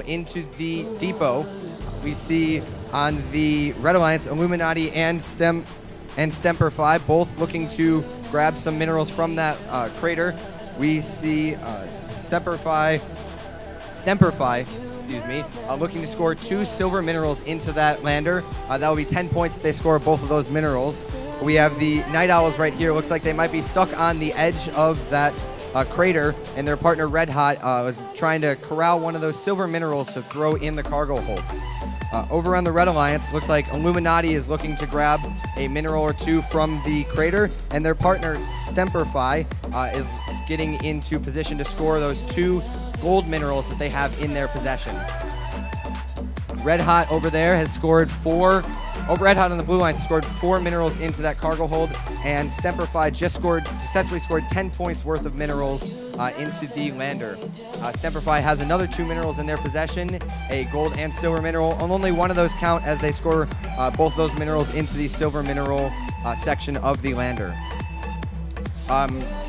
into the depot. We see on the Red Alliance, Illuminati and Stemperfy both looking to grab some minerals from that crater. We see Stemperfy, looking to score 2 silver minerals into that lander. That will be 10 points if they score both of those minerals. We have the Night Owls right here. Looks like they might be stuck on the edge of that crater, and their partner Red Hot was trying to corral one of those silver minerals to throw in the cargo hold. Over on the Red Alliance, looks like Illuminati is looking to grab a mineral or 2 from the crater, and their partner Stemperfy is getting into position to score those 2 gold minerals that they have in their possession. Red Hot over there has scored 4. Red Hot on the Blue Line scored 4 minerals into that cargo hold, and Stemperfy just successfully scored 10 points worth of minerals into the lander. Stemperfy has another 2 minerals in their possession, a gold and silver mineral, and only one of those count as they score both those minerals into the silver mineral section of the lander.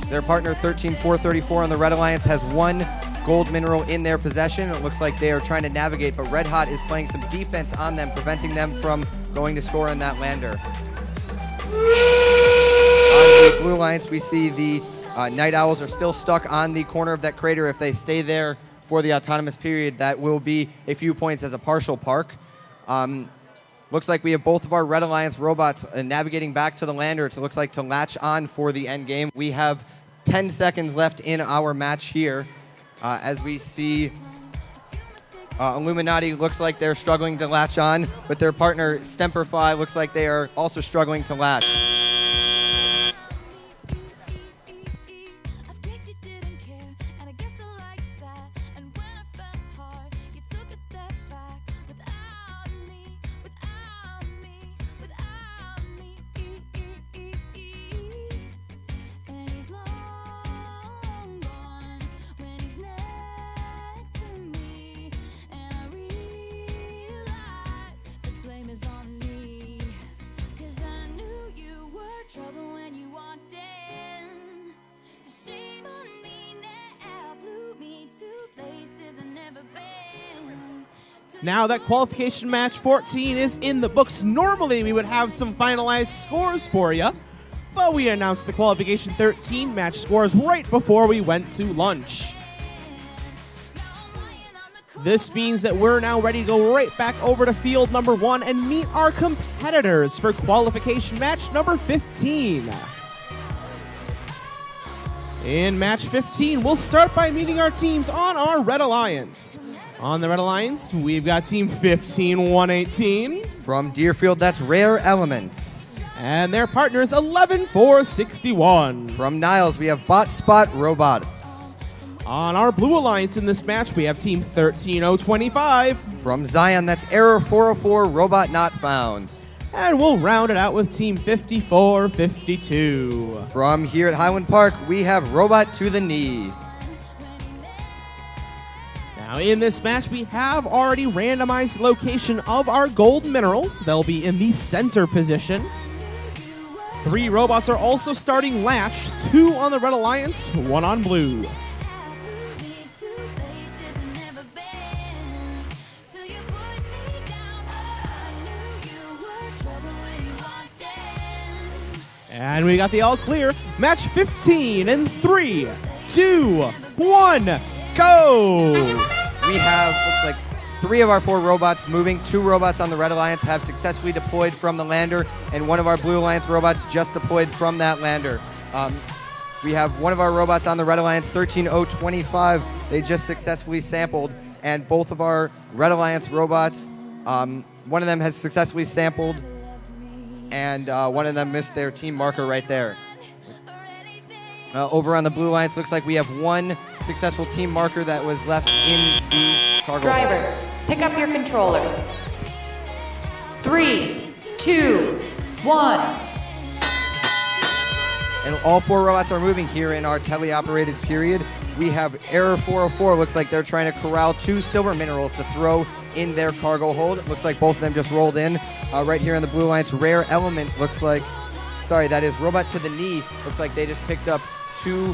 Their partner 13434 on the Red Alliance has 1 gold mineral in their possession. It looks like they are trying to navigate, but Red Hot is playing some defense on them, preventing them from going to score on that lander. On the Blue Alliance, we see the Night Owls are still stuck on the corner of that crater. If they stay there for the autonomous period, that will be a few points as a partial park. Looks like we have both of our Red Alliance robots navigating back to the lander. It looks like to latch on for the end game. We have 10 seconds left in our match here. As we see Illuminati looks like they're struggling to latch on, but their partner Stemperfy looks like they are also struggling to latch. Now that qualification match 14 is in the books, normally we would have some finalized scores for you, but we announced the qualification 13 match scores right before we went to lunch. This means that we're now ready to go right back over to field number 1 and meet our competitors for qualification match number 15. In match 15, we'll start by meeting our teams on our Red Alliance. On the Red Alliance, we've got team 15118. From Deerfield, that's Rare Elements. And their partners 11461. From Niles, we have Bot Spot Robotics. On our Blue Alliance in this match, we have team 13025. From Zion, that's Error 404 Robot Not Found. And we'll round it out with team 5452. From here at Highland Park, we have Robot to the Knee. Now in this match, we have already randomized the location of our gold minerals. They'll be in the center position. 3 robots are also starting latched, 2 on the Red Alliance, 1 on Blue. And we got the all clear. Match 15 in 3, 2, 1, go! We have, looks like 3 of our 4 robots moving. 2 robots on the Red Alliance have successfully deployed from the lander, and 1 of our Blue Alliance robots just deployed from that lander. We have 1 of our robots on the Red Alliance, 13025. They just successfully sampled, and both of our Red Alliance robots, 1 of them has successfully sampled, and 1 of them missed their team marker right there. Over on the Blue Alliance, looks like we have 1 successful team marker that was left in the cargo. Driver, pick up your controllers. 3, 2, 1. And all 4 robots are moving here in our teleoperated period. We have Error 404. Looks like they're trying to corral 2 silver minerals to throw in their cargo hold. It looks like both of them just rolled in. Right here on the Blue Alliance, Rare Element looks like, that is Robot to the Knee. Looks like they just picked up 2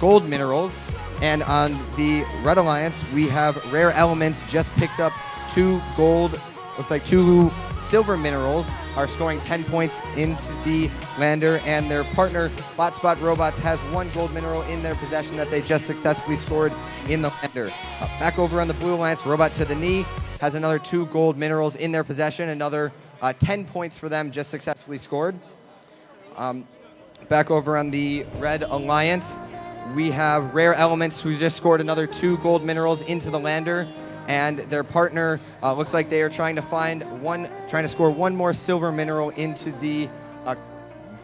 gold minerals. And on the Red Alliance, we have Rare Elements just picked up 2 gold, looks like 2 silver minerals, are scoring 10 points into the lander, and their partner, Botspot Robots, has 1 gold mineral in their possession that they just successfully scored in the lander. Back over on the Blue Alliance, Robot to the Knee has another 2 gold minerals in their possession, another 10 points for them just successfully scored. Back over on the Red Alliance, we have Rare Elements, who just scored another 2 gold minerals into the lander, and their partner looks like they are trying to score 1 more silver mineral into the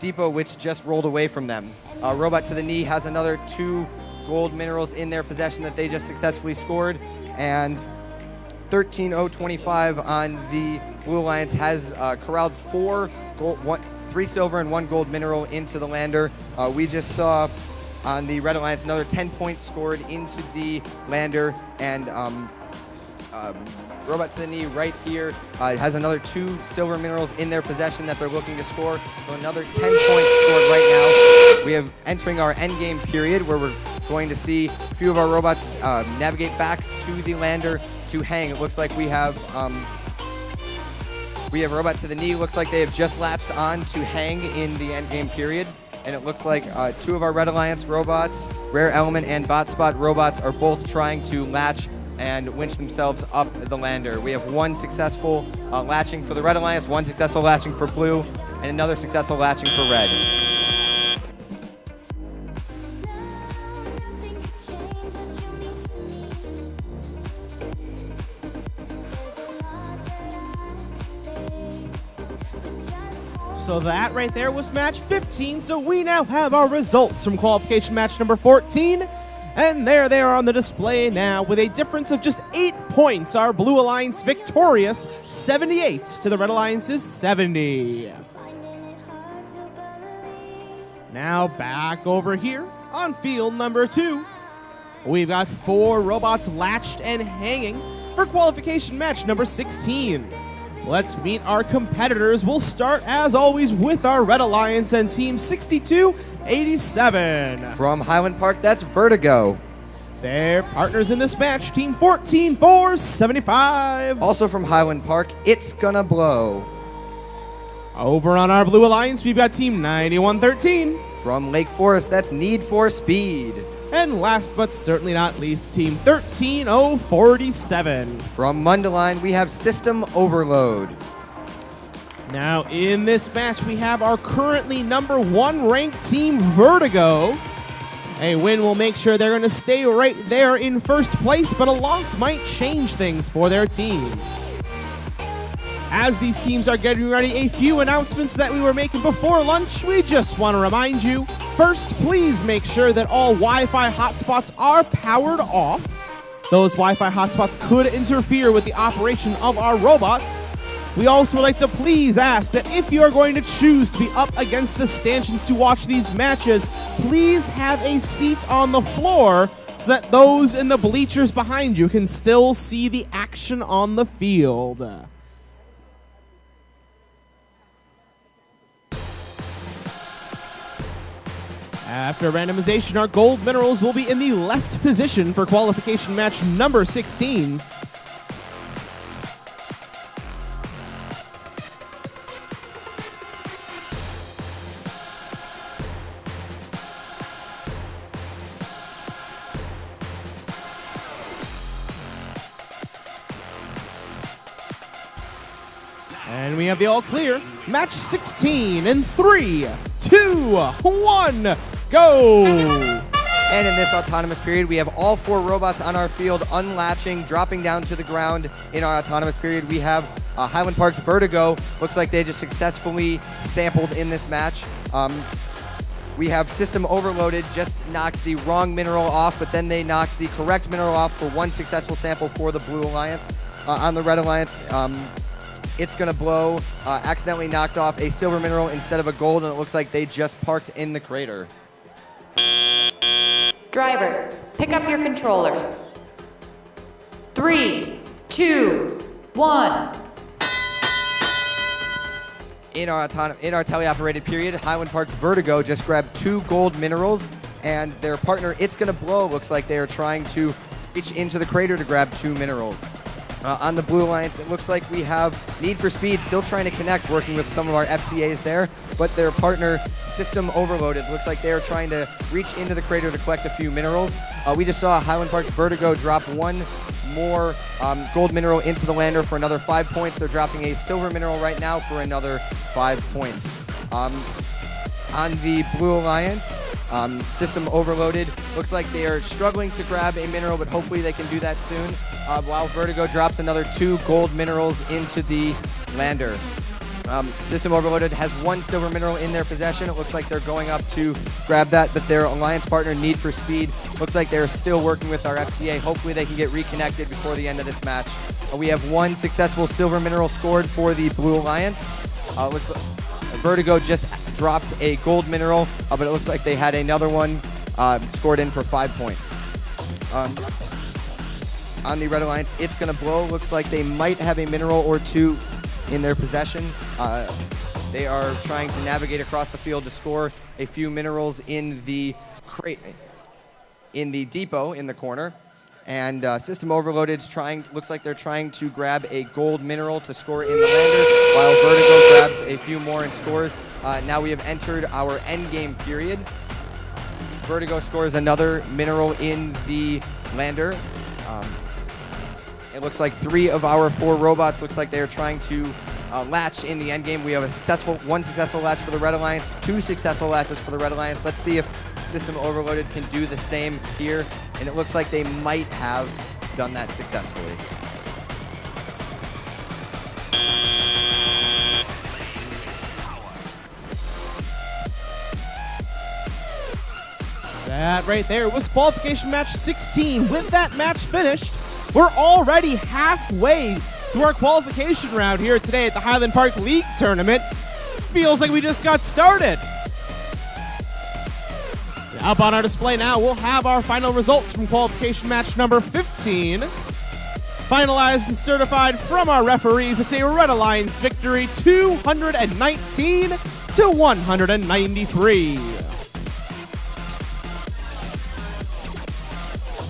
depot, which just rolled away from them. Robot to the Knee has another 2 gold minerals in their possession that they just successfully scored, and 13025 on the Blue Alliance has corralled 3 silver and 1 gold mineral into the lander. We just saw on the Red Alliance another 10 points scored into the lander, and Robot to the Knee right here has another 2 silver minerals in their possession that they're looking to score. So another 10 points scored right now. We have entering our endgame period, where we're going to see a few of our robots navigate back to the lander to hang. It looks like we have Robot to the Knee. Looks like they have just latched on to hang in the endgame period. And it looks like 2 of our Red Alliance robots, Rare Element and Botspot Robots, are both trying to latch and winch themselves up the lander. We have 1 successful latching for the Red Alliance, 1 successful latching for Blue, and another successful latching for Red. So that right there was match 15. So we now have our results from qualification match number 14. And there they are on the display now with a difference of just 8 points. Our Blue Alliance victorious, 78 to the Red Alliance's 70. Now back over here on field number 2. We've got 4 robots latched and hanging for qualification match number 16. Let's meet our competitors. We'll start, as always, with our Red Alliance and Team 6287. From Highland Park, that's Vertigo. Their partners in this match, Team 14475. Also from Highland Park, It's Gonna Blow. Over on our Blue Alliance, we've got Team 9113. From Lake Forest, that's Need for Speed. And last but certainly not least, Team 13047. From Mundelein, we have System Overload. Now in this match, we have our currently number 1 ranked team, Vertigo. A win will make sure they're going to stay right there in first place, but a loss might change things for their team. As these teams are getting ready, a few announcements that we were making before lunch. We just want to remind you, first, please make sure that all Wi-Fi hotspots are powered off. Those Wi-Fi hotspots could interfere with the operation of our robots. We also would like to please ask that if you are going to choose to be up against the stanchions to watch these matches, please have a seat on the floor so that those in the bleachers behind you can still see the action on the field. After randomization, our gold minerals will be in the left position for qualification match number 16. And we have the all clear. Match 16 in 3, 2, 1. Go! And in this autonomous period, we have all 4 robots on our field unlatching, dropping down to the ground. In our autonomous period, we have Highland Park's Vertigo. Looks like they just successfully sampled in this match. We have System Overloaded, just knocked the wrong mineral off, but then they knocked the correct mineral off for 1 successful sample for the Blue Alliance. On the Red Alliance, It's Gonna Blow accidentally knocked off a silver mineral instead of a gold, and it looks like they just parked in the crater. Drivers, pick up your controllers. 3, 2, 1. In our teleoperated period, Highland Park's Vertigo just grabbed 2 gold minerals and their partner, It's Gonna Blow, looks like they are trying to reach into the crater to grab 2 minerals. On the Blue Alliance, it looks like we have Need for Speed still trying to connect, working with some of our FTAs there, but their partner, System Overloaded, looks like they are trying to reach into the crater to collect a few minerals. We just saw Highland Park Vertigo drop 1 more gold mineral into the lander for another 5 points. They're dropping a silver mineral right now for another 5 points. On the Blue Alliance, System Overloaded, looks like they are struggling to grab a mineral, but hopefully they can do that soon, while Vertigo drops another 2 gold minerals into the lander. System Overloaded has 1 silver mineral in their possession. It looks like they're going up to grab that, but their alliance partner, Need for Speed, looks like they're still working with our FTA. Hopefully they can get reconnected before the end of this match. We have 1 successful silver mineral scored for the Blue Alliance. Looks like Vertigo just dropped a gold mineral, but it looks like they had another one scored in for 5 points. On the Red Alliance, It's Gonna Blow. Looks like they might have a mineral or 2 in their possession. They are trying to navigate across the field to score a few minerals in the depot in the corner. And System Overloaded's looks like they're trying to grab a gold mineral to score in the lander, while Vertigo grabs a few more and scores. Now we have entered our end game period. Vertigo scores another mineral in the lander. It looks like 3 of our 4 robots looks like they are trying to latch in the end game. We have one successful latch for the Red Alliance, 2 successful latches for the Red Alliance. Let's see if System Overloaded can do the same here, and it looks like they might have done that successfully. That right there was qualification match 16. With that match finished, we're already halfway through our qualification round here today at the Highland Park League Tournament. It feels like we just got started. Up on our display now, we'll have our final results from qualification match number 15. Finalized and certified from our referees, it's a Red Alliance victory, 219 to 193.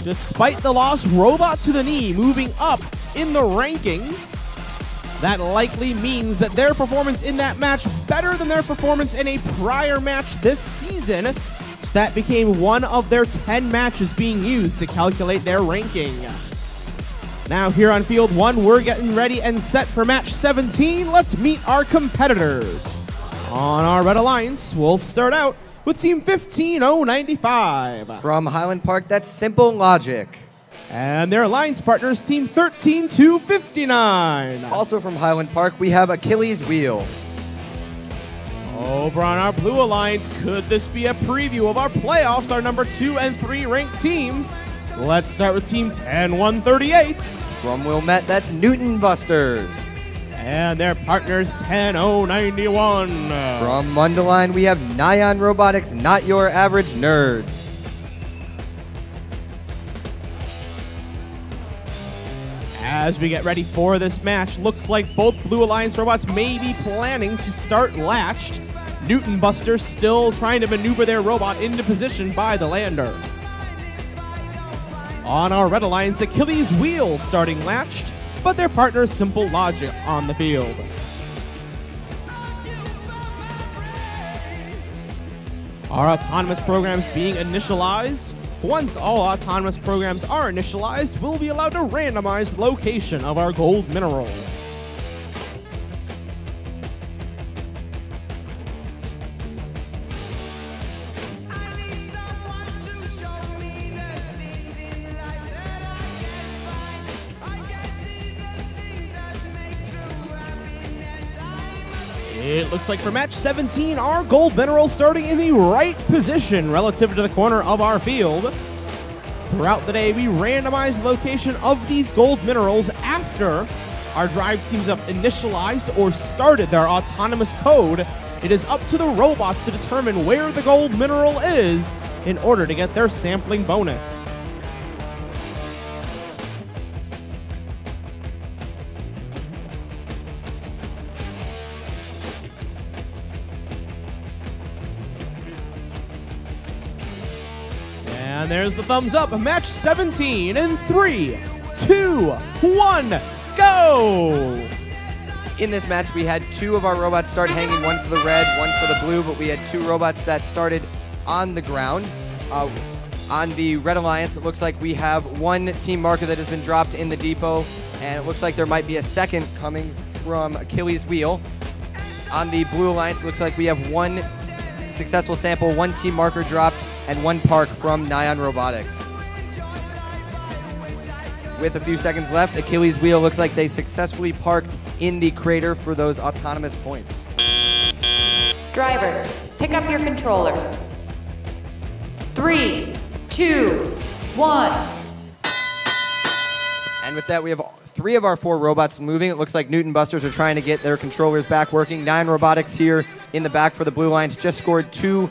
Despite the loss, Robot to the Knee moving up in the rankings. That likely means that their performance in that match better than their performance in a prior match this season. So that became one of their 10 matches being used to calculate their ranking. Now here on Field 1, we're getting ready and set for match 17. Let's meet our competitors. On our Red Alliance, we'll start out with Team 15095. From Highland Park, that's Simple Logic. And their alliance partners, Team 13259. Also from Highland Park, we have Achilles Wheel. Over on our Blue Alliance, could this be a preview of our playoffs, our number 2 and 3 ranked teams? Let's start with Team 10138. From Wilmette, that's Newton Busters. And their partners, 10091. From Mundelein, we have Nyan Robotics, Not Your Average Nerds. As we get ready for this match, looks like both Blue Alliance robots may be planning to start latched. Newton Buster still trying to maneuver their robot into position by the lander. On our Red Alliance, Achilles Wheel starting latched, but their partner Simple Logic on the field. Our autonomous programs being initialized. Once all autonomous programs are initialized, we'll be allowed to randomize the location of our gold mineral. It looks like for match 17, our gold mineral starting in the right position relative to the corner of our field. Throughout the day, we randomize the location of these gold minerals after our drive teams have initialized or started their autonomous code. It is up to the robots to determine where the gold mineral is in order to get their sampling bonus. And there's the thumbs up. Match 17 in 3, 2, 1, go! In this match, we had 2 of our robots start hanging, 1 for the red, 1 for the blue, but we had 2 robots that started on the ground. On the Red Alliance, it looks like we have 1 team marker that has been dropped in the depot, and it looks like there might be a second coming from Achilles Wheel. On the Blue Alliance, it looks like we have 1 successful sample, 1 team marker dropped, and 1 park from Nyan Robotics. With a few seconds left, Achilles Wheel looks like they successfully parked in the crater for those autonomous points. Driver, pick up your controllers. 3, 2, 1. And with that, we have 3 of our 4 robots moving. It looks like Newton Busters are trying to get their controllers back working. Nyan Robotics here in the back for the Blue Alliance just scored 2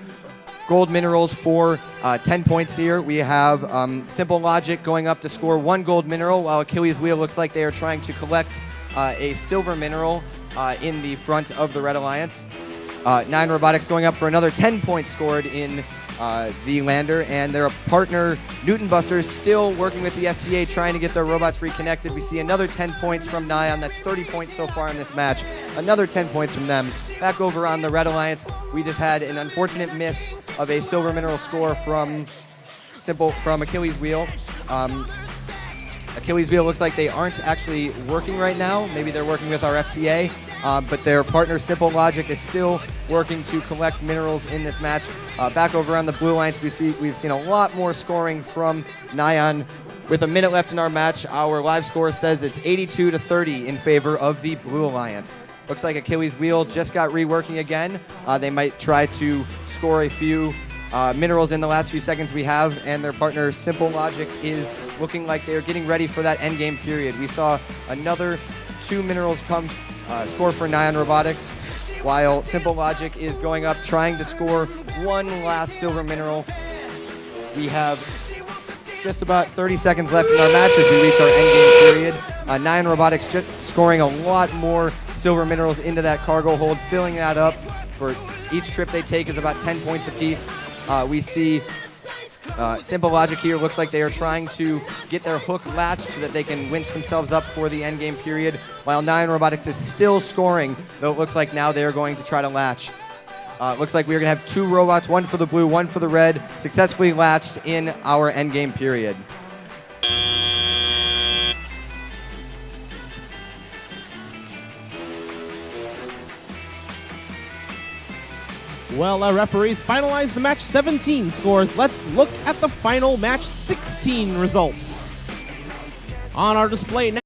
gold minerals for 10 points here. We have Simple Logic going up to score 1 gold mineral, while Achilles Wheel looks like they are trying to collect a silver mineral in the front of the Red Alliance. Nyan Robotics going up for another 10 points scored in the lander, and their partner Newton Busters still working with the FTA trying to get their robots reconnected. We see another 10 points from Nyan. That's 30 points so far in this match. Another 10 points from them. Back over on the Red Alliance, we just had an unfortunate miss of a silver mineral score from Achilles Wheel. Achilles Wheel looks like they aren't actually working right now. Maybe they're working with our FTA, but their partner Simple Logic is still working to collect minerals in this match. Back over on the Blue Alliance, we've seen a lot more scoring from Nyan. With a minute left in our match, our live score says it's 82-30 in favor of the Blue Alliance. Looks like Achilles Wheel just got reworking again. They might try to score a few minerals in the last few seconds we have, and their partner Simple Logic is looking like they're getting ready for that endgame period. We saw another 2 minerals come score for Nyan Robotics, while Simple Logic is going up trying to score 1 last silver mineral. We have just about 30 seconds left in our match as we reach our endgame period. Nyan Robotics just scoring a lot more silver minerals into that cargo hold, filling that up. For each trip they take is about 10 points apiece. We see Simple Logic here looks like they are trying to get their hook latched so that they can winch themselves up for the endgame period, while Nyan Robotics is still scoring, though it looks like now they are going to try to latch. Looks like we're going to have 2 robots, 1 for the blue, 1 for the red, successfully latched in our endgame period. Well, referees finalized the match 17 scores. Let's look at the final match 16 results. On our display now.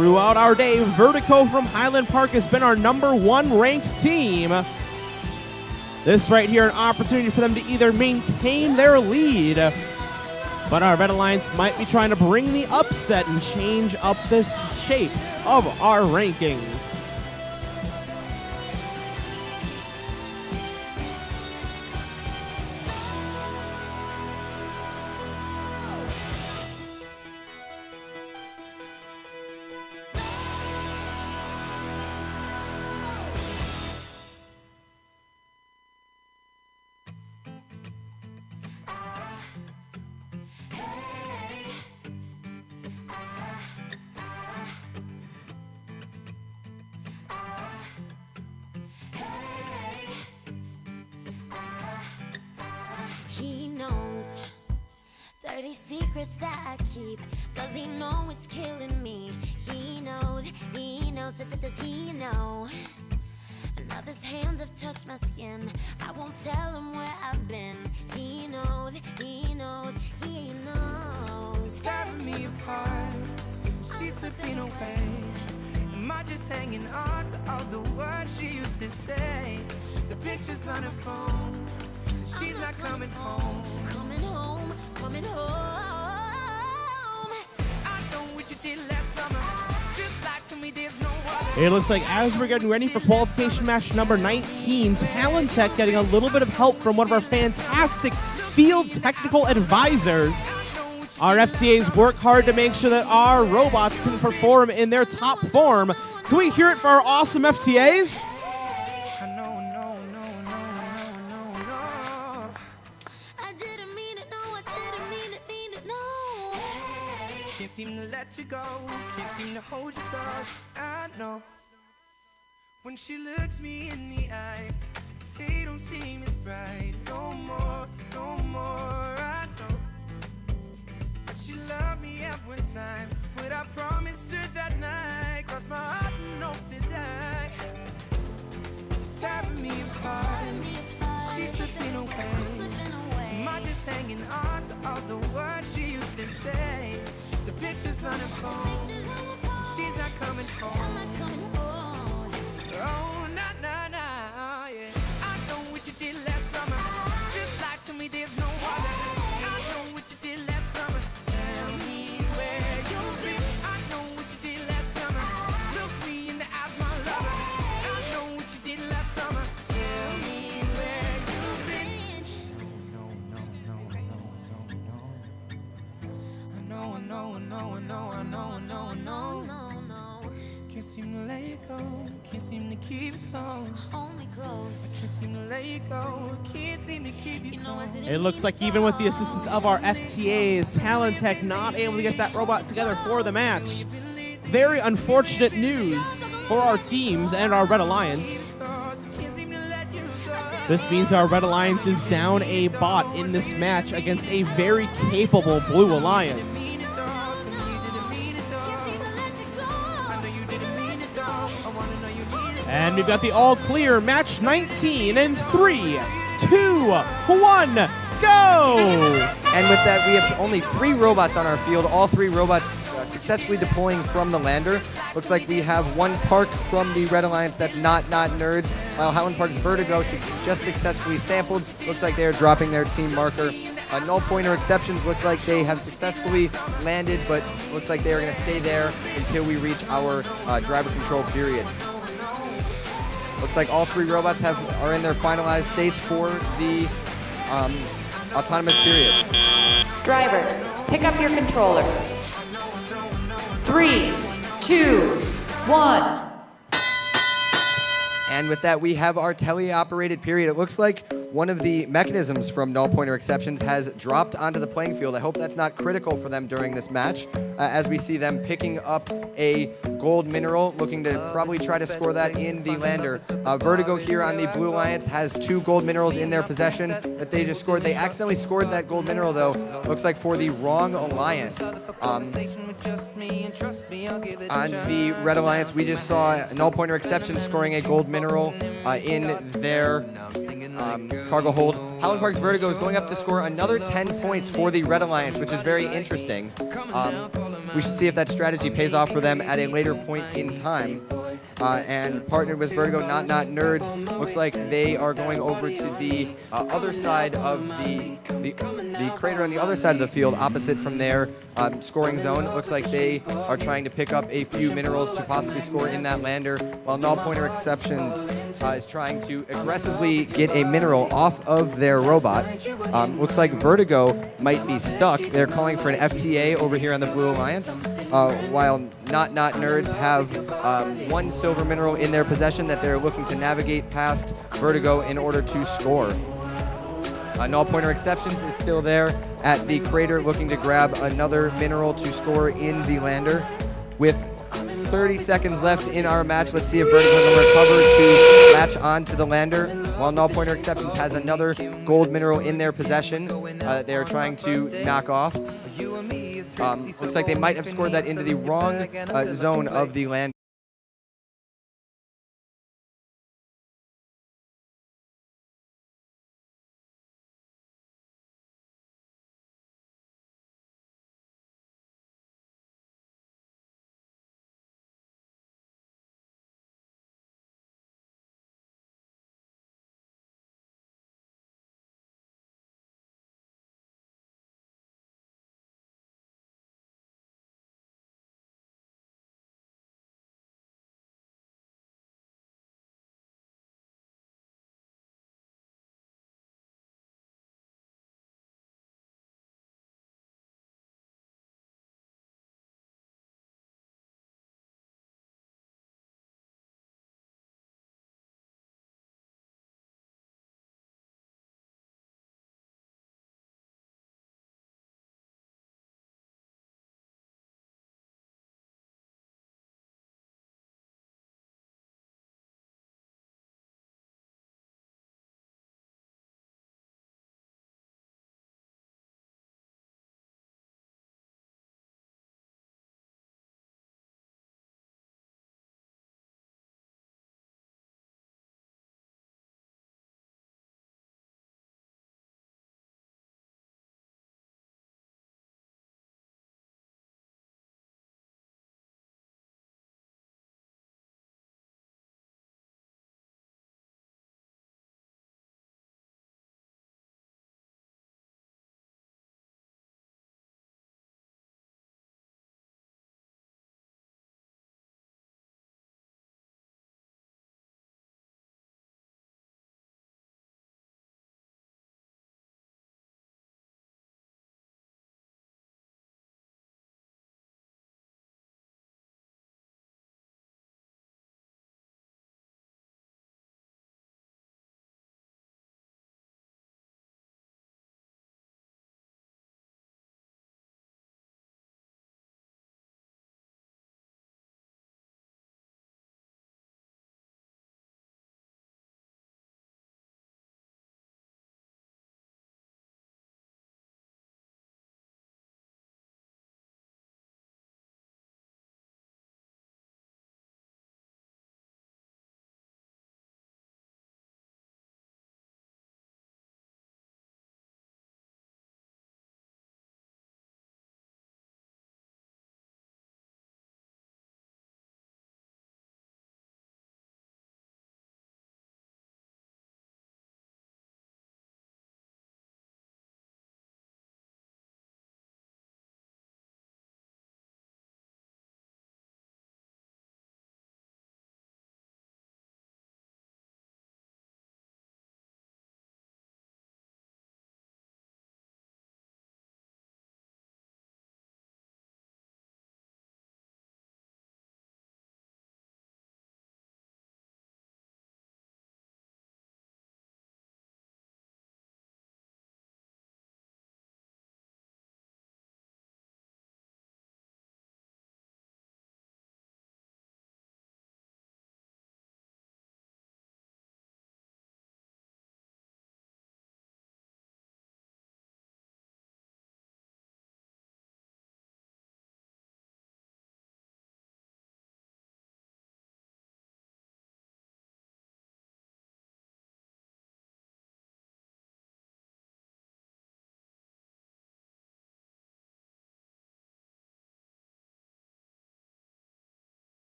Throughout our day, Vertigo from Highland Park has been our #1 ranked team. This right here, an opportunity for them to either maintain their lead, but our Red Alliance might be trying to bring the upset and change up the shape of our rankings. He knows dirty secrets that I keep. Does he know it's killing me? He knows, does he know? Another's hands have touched my skin. I won't tell him where I've been. He knows, he knows. Tearing me apart, she's slipping away. Am I just hanging on to all the words she used to say? The pictures on her phone, she's not coming home. Coming home. I know what you did last summer. Just like to me, there's no other. It looks like as we're getting ready for qualification match number 19, Talent Tech getting a little bit of help from one of our fantastic field technical advisors. Our FTAs work hard to make sure that our robots can perform in their top form. Can we hear it for our awesome FTAs? I didn't mean it, no, I didn't mean it, no. Can't seem to let you go, can't seem to hold you close. I know when she looks me in the eyes, they don't seem as bright. No more. I know that she loved me at one time, but I promised her that night. Cross my heart and hope to die. Tearing me apart, she's slipping away. Am I just hanging on to all the words she used to say? The pictures on her phone, she's not coming home. Oh, nah, yeah. I know what you did last summer. Just like to me, there's no other. I know what you did last summer. Tell me where you've been. I know what you did last summer. Look me in the eyes, my lover. I know what you did last summer. Tell me where you've been. No. Can't seem to let you go. Can't seem to keep it close. Hold me close. Can't seem to let you go. Can't seem to keep you close. It looks like even with the assistance of our FTAs, Talent Tech not able to get that robot together for the match. Very unfortunate news for our teams and our Red Alliance. This means our Red Alliance is down a bot in this match against a very capable Blue Alliance. And we've got the all clear match 19 in 3, 2, 1, go! And with that, we have only 3 robots on our field, all 3 robots successfully deploying from the lander. Looks like we have 1 Park from the Red Alliance that's not nerds, while Highland Park's Vertigo just successfully sampled. Looks like they're dropping their team marker. Null pointer exceptions look like they have successfully landed, but looks like they are going to stay there until we reach our driver control period. Looks like all 3 robots are in their finalized states for the autonomous period. Driver, pick up your controller. 3, 2, 1. And with that, we have our tele-operated period. It looks like one of the mechanisms from null pointer exceptions has dropped onto the playing field. I hope that's not critical for them during this match, as we see them picking up a gold mineral, looking to probably try to score that in the lander. Vertigo here on the Blue Alliance has 2 gold minerals in their possession that they just scored. They accidentally scored that gold mineral, though, looks like for the wrong alliance. On the Red Alliance, we just saw a null pointer exception scoring a gold mineral mineral in their cargo hold. Highland Park's Vertigo is going up to score another 10 points for the Red Alliance, which is very interesting. We should see if that strategy pays off for them at a later point in time. And partnered with Vertigo, Not Nerds. Looks like they are going over to the other side of the crater on the other side of the field, opposite from their scoring zone. Looks like they are trying to pick up a few minerals to possibly score in that lander, while Null Pointer Exceptions is trying to aggressively get a mineral off of their robot. Looks like Vertigo might be stuck. They're calling for an FTA over here on the Blue Alliance, while Not Nerds have one silver mineral in their possession that they're looking to navigate past Vertigo in order to score. Null Pointer Exceptions is still there at the crater looking to grab another mineral to score in the lander. With 30 seconds left in our match, let's see if Vertigo can recover to latch on to the lander, while Null Pointer Exceptions has another gold mineral in their possession. They are trying to knock off. Looks like they might have scored that into the wrong zone of the lander.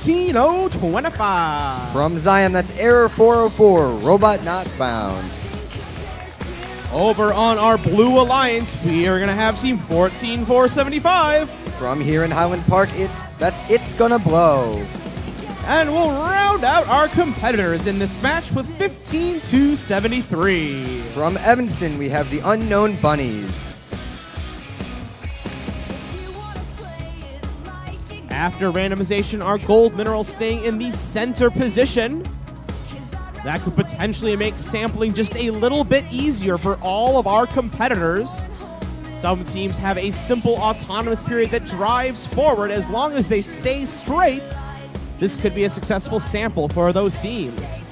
14,025. From Zion, that's error 404, robot not found. Over on our Blue Alliance, we are going to have team 14,475. From here in Highland Park, it's gonna blow. And we'll round out our competitors in this match with 15,273. From Evanston, we have the Unknown Bunnies. After randomization, our gold mineral staying in the center position. That could potentially make sampling just a little bit easier for all of our competitors. Some teams have a simple autonomous period that drives forward as long as they stay straight. This could be a successful sample for those teams.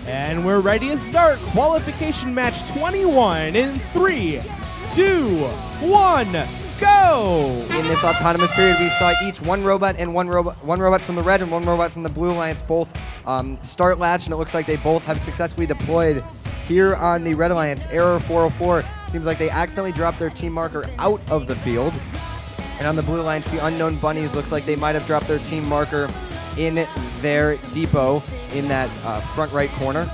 And we're ready to start qualification match 21 in 3, 2, 1, go! In this autonomous period, we saw each one robot from the red and one robot from the Blue Alliance both start latch, and it looks like they both have successfully deployed. Here on the Red Alliance, error 404, seems like they accidentally dropped their team marker out of the field. And on the Blue Alliance, the Unknown Bunnies looks like they might have dropped their team marker in their depot in that front right corner.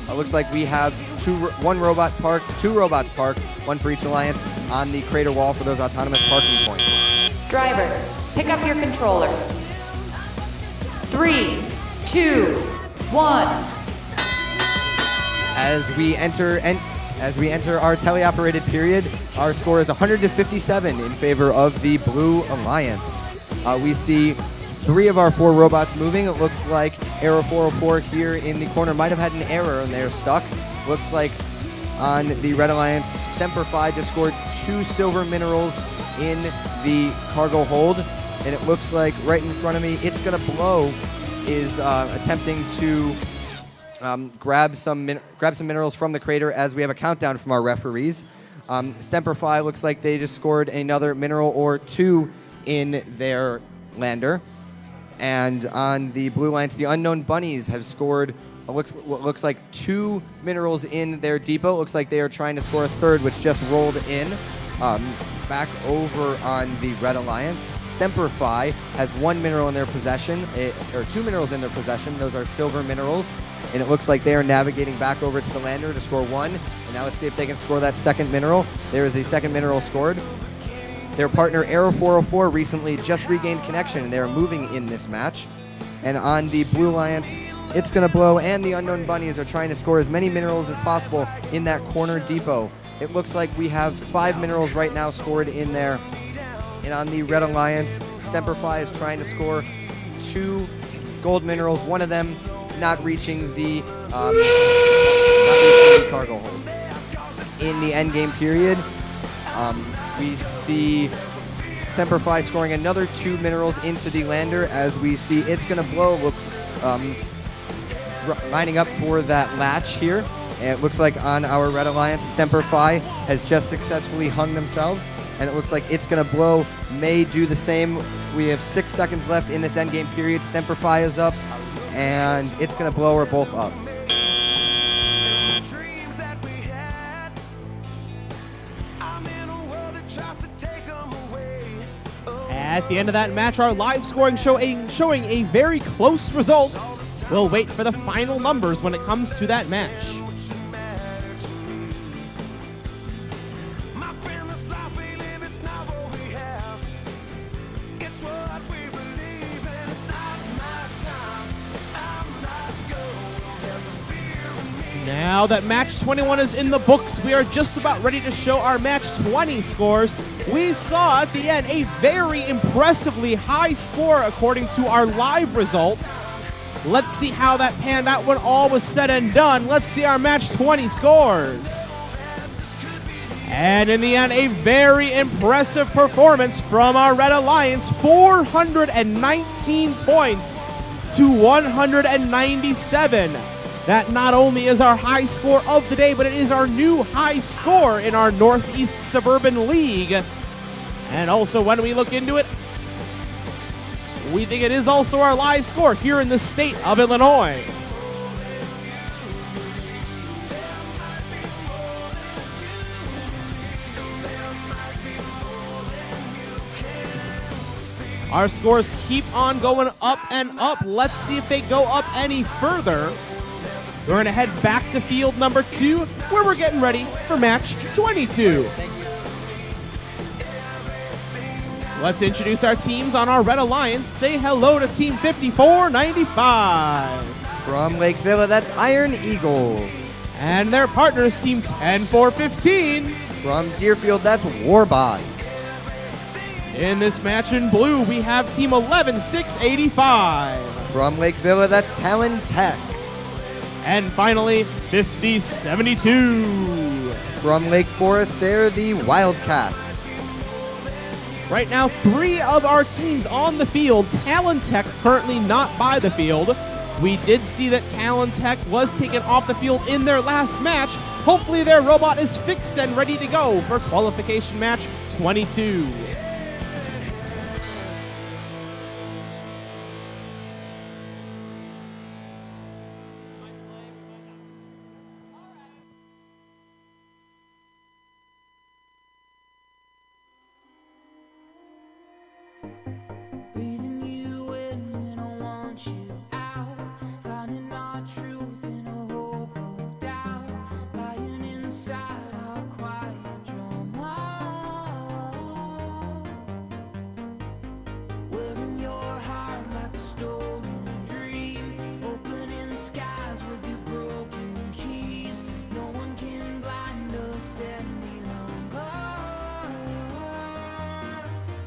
It looks like we have two robots parked, one for each alliance, on the crater wall for those autonomous parking points. Driver, pick up your controllers. 3, 2, 1. As we enter our teleoperated period, our score is 100-57 in favor of the Blue Alliance. We see 3 of our 4 robots moving. It looks like error 404 here in the corner might have had an error and they're stuck. Looks like on the Red Alliance, Stemperfi just scored 2 silver minerals in the cargo hold. And it looks like right in front of me, It's Gonna Blow is attempting to grab some minerals from the crater as we have a countdown from our referees. Stemperfi looks like they just scored another mineral or 2 in their lander. And on the Blue Alliance, the Unknown Bunnies have scored what looks like 2 minerals in their depot. It looks like they are trying to score a 3rd, which just rolled in. Back over on the Red Alliance, Stemperfi has 1 mineral in their possession, or 2 minerals in their possession. Those are silver minerals. And it looks like they are navigating back over to the lander to score 1. And now let's see if they can score that 2nd mineral. There is the 2nd mineral scored. Their partner, Arrow 404, recently just regained connection, and they are moving in this match. And on the Blue Alliance, It's Gonna Blow and the Unknown Bunnies are trying to score as many minerals as possible in that corner depot. It looks like we have 5 minerals right now scored in there. And on the Red Alliance, Stemperfi is trying to score 2 gold minerals, one of them not reaching the cargo hold. In the endgame period, we see Stemperfi scoring another 2 minerals into the lander as we see It's Gonna Blow looks lining up for that latch here. And it looks like on our Red Alliance, Stemperfi has just successfully hung themselves, and it looks like It's Gonna Blow may do the same. We have 6 seconds left in this endgame period. Stemperfi is up, and It's Gonna Blow are both up. At the end of that match, our live scoring showing a very close result. We'll wait for the final numbers when it comes to that match. Now that match 21 is in the books, we are just about ready to show our match 20 scores. We saw at the end a very impressively high score according to our live results. Let's see how that panned out when all was said and done. Let's see our match 20 scores. And in the end, a very impressive performance from our Red Alliance, 419 points to 197. That not only is our high score of the day, but it is our new high score in our Northeast Suburban League. And also, when we look into it, we think it is also our live score here in the state of Illinois. Our scores keep on going up and up. Let's see if they go up any further. We're going to head back to field number 2, where we're getting ready for match 22. Let's introduce our teams on our Red Alliance. Say hello to Team 5495. From Lake Villa, that's Iron Eagles. And their partners, Team 10415. From Deerfield, that's Warbots. In this match in blue, we have Team 11685. From Lake Villa, that's Talon Tech. And finally, 5072. From Lake Forest, they're the Wildcats. Right now, 3 of our teams on the field. Talon Tech currently not by the field. We did see that Talon Tech was taken off the field in their last match. Hopefully their robot is fixed and ready to go for qualification match 22. Breathing you in when I want you out. Finding our truth in a hope of doubt. Lying inside our quiet drama. Wearing your heart like a stolen dream. Opening skies with your broken keys. No one can blind us any longer.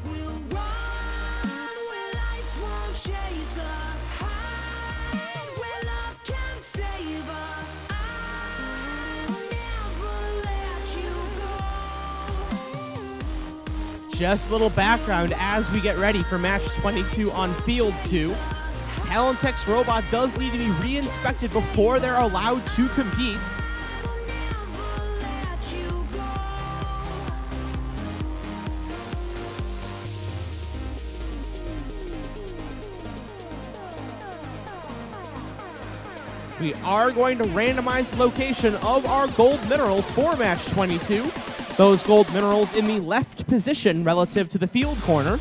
We'll run where lights won't chase us. Hide where love can save us. I'll never let you go. Just a little background as we get ready for match 22 on field 2. Talon Tech's robot does need to be re-inspected before they're allowed to compete. Let you go. We are going to randomize the location of our gold minerals for match 22. Those gold minerals in the left position relative to the field corner.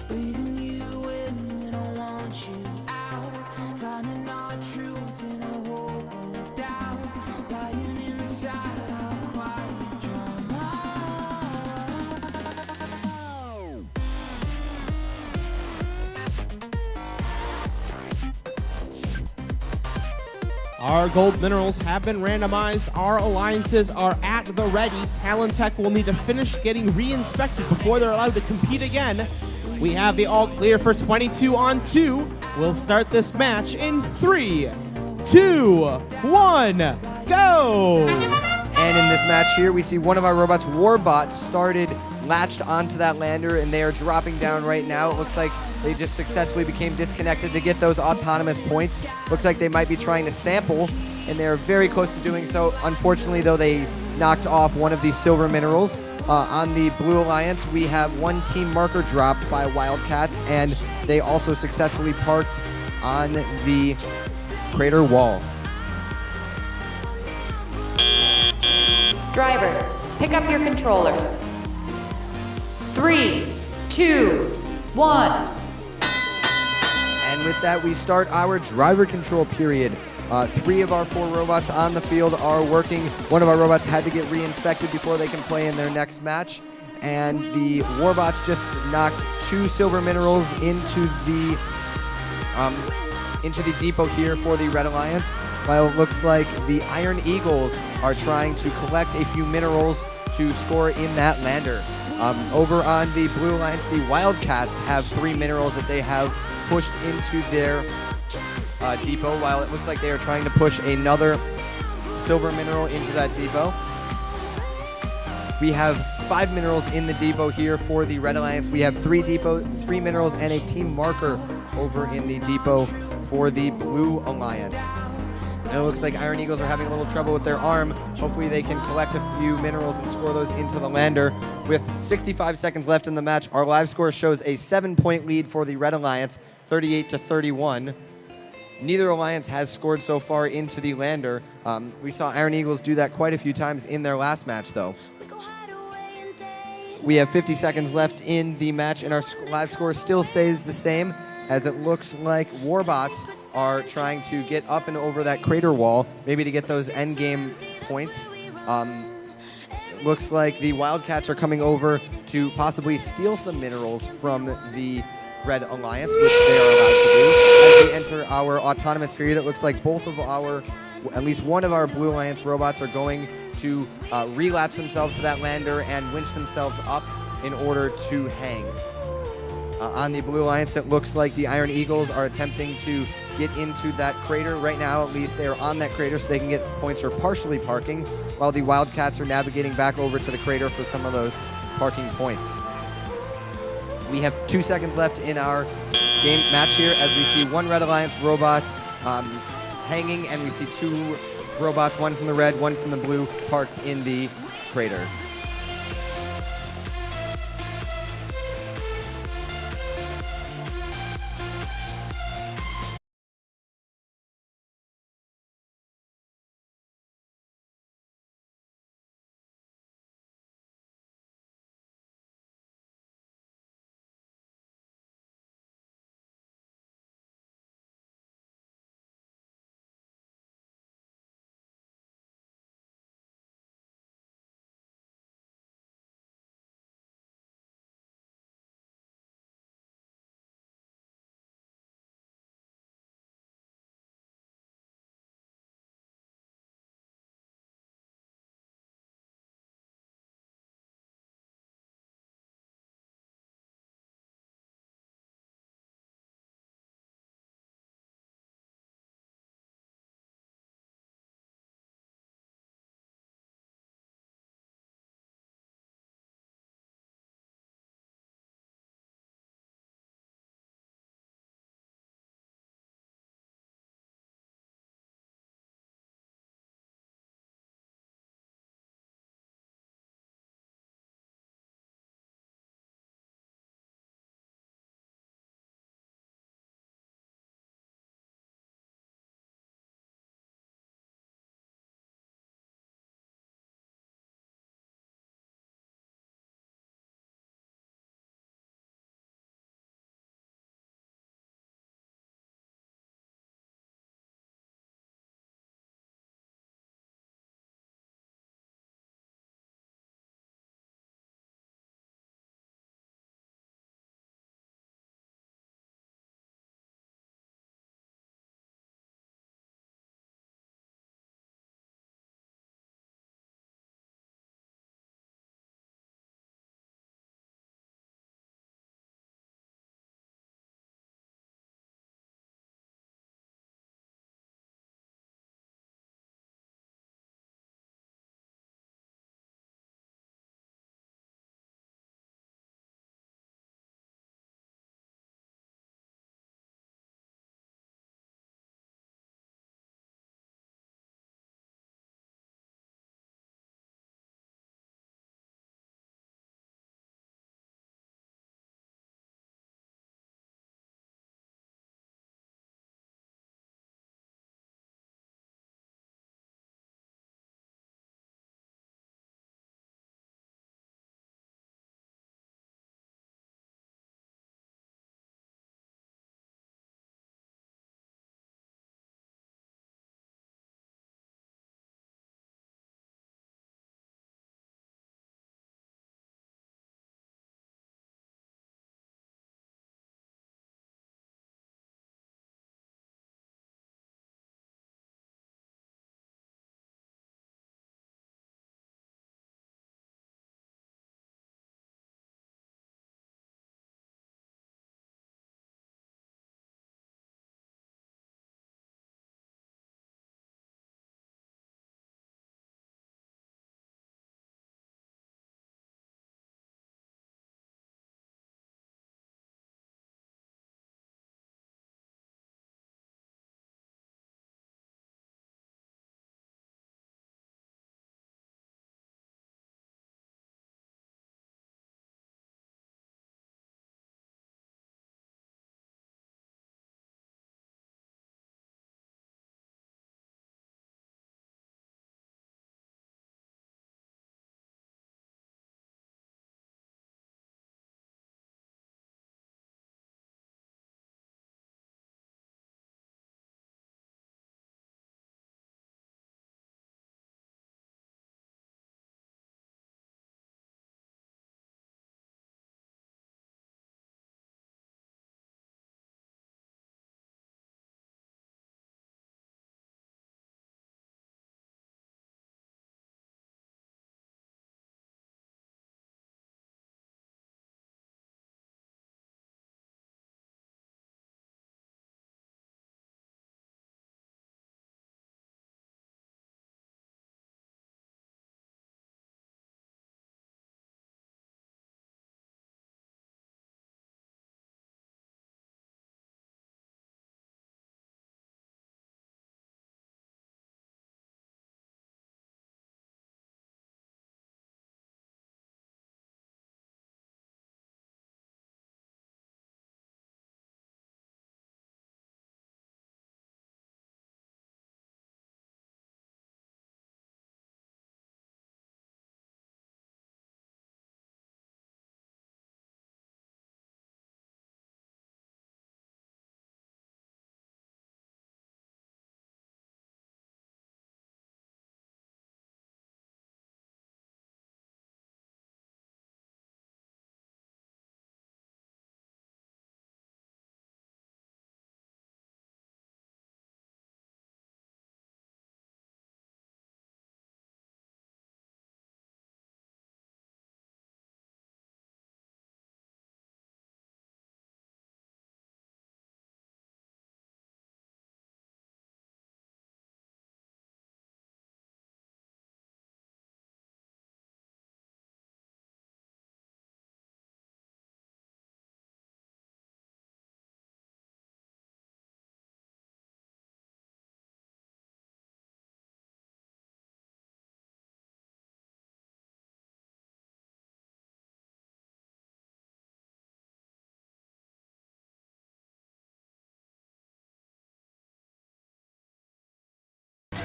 Breathing you in when I want you out. Finding our truth in a hope of doubt. Lying inside our quiet drama. Our gold minerals have been randomized. Our alliances are at the ready. Talon Tech will need to finish getting re-inspected before they're allowed to compete again. We have the all clear for 22 on 2. We'll start this match in 3, 2, 1, go! And in this match here, we see one of our robots, Warbots, started latched onto that lander, and they are dropping down right now. It looks like they just successfully became disconnected to get those autonomous points. Looks like they might be trying to sample, and they're very close to doing so. Unfortunately, though, they knocked off one of these silver minerals. On the Blue Alliance, we have one team marker dropped by Wildcats, and they also successfully parked on the crater wall. Driver, pick up your controllers. 3, 2, 1. And with that, we start our driver control period. 3 of our 4 robots on the field are working. One of our robots had to get re-inspected before they can play in their next match. And the Warbots just knocked 2 silver minerals into into the depot here for the Red Alliance, while it looks like the Iron Eagles are trying to collect a few minerals to score in that lander. Over on the Blue Alliance, the Wildcats have 3 minerals that they have pushed into their depot, while it looks like they are trying to push another silver mineral into that depot. We have 5 minerals in the depot here for the Red Alliance. We have 3 minerals and a team marker over in the depot for the Blue Alliance. And it looks like Iron Eagles are having a little trouble with their arm. Hopefully they can collect a few minerals and score those into the lander. With 65 seconds left in the match, our live score shows a 7-point lead for the Red Alliance, 38-31. Neither alliance has scored so far into the lander. We saw Iron Eagles do that quite a few times in their last match, though. We have 50 seconds left in the match, and our live score still stays the same, as it looks like Warbots are trying to get up and over that crater wall, maybe to get those endgame points. Looks like the Wildcats are coming over to possibly steal some minerals from the Red Alliance, which they are allowed to do. As we enter our autonomous period, it looks like at least one of our Blue Alliance robots are going to relatch themselves to that lander and winch themselves up in order to hang. On the Blue Alliance, it looks like the Iron Eagles are attempting to get into that crater. Right now, at least, they are on that crater so they can get points for partially parking, while the Wildcats are navigating back over to the crater for some of those parking points. We have 2 seconds left in our game match here, as we see 1 Red Alliance robot hanging, and we see 2 robots, 1 from the red, 1 from the blue, parked in the crater.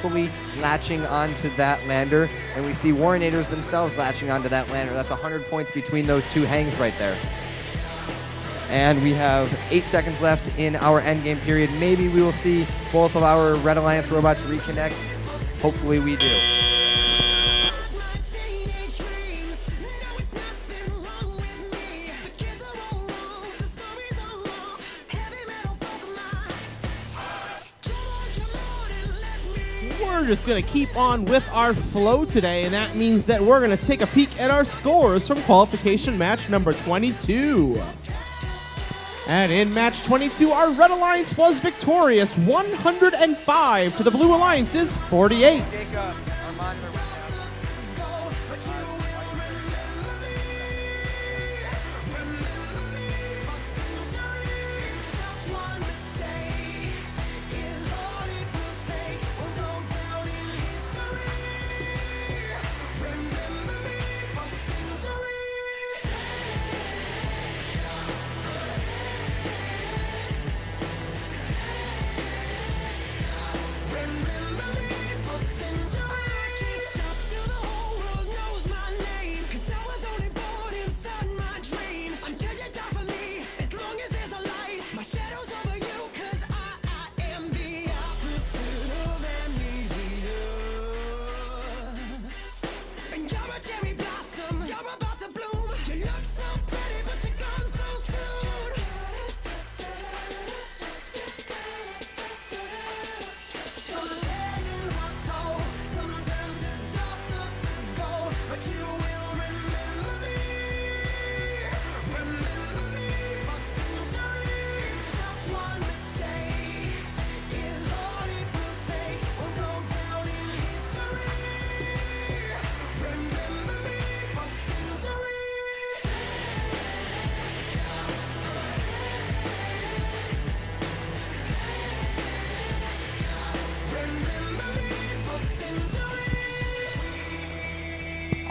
successfully latching onto that lander, and we see Warrenators themselves latching onto that lander. That's 100 points between those two hangs right there. And we have 8 seconds left in our endgame period. Maybe we will see both of our Red Alliance robots reconnect. Hopefully we do. We're just going to keep on with our flow today, and that means that we're going to take a peek at our scores from qualification match number 22. And in match 22, our Red Alliance was victorious, 105 to the Blue Alliance's 48.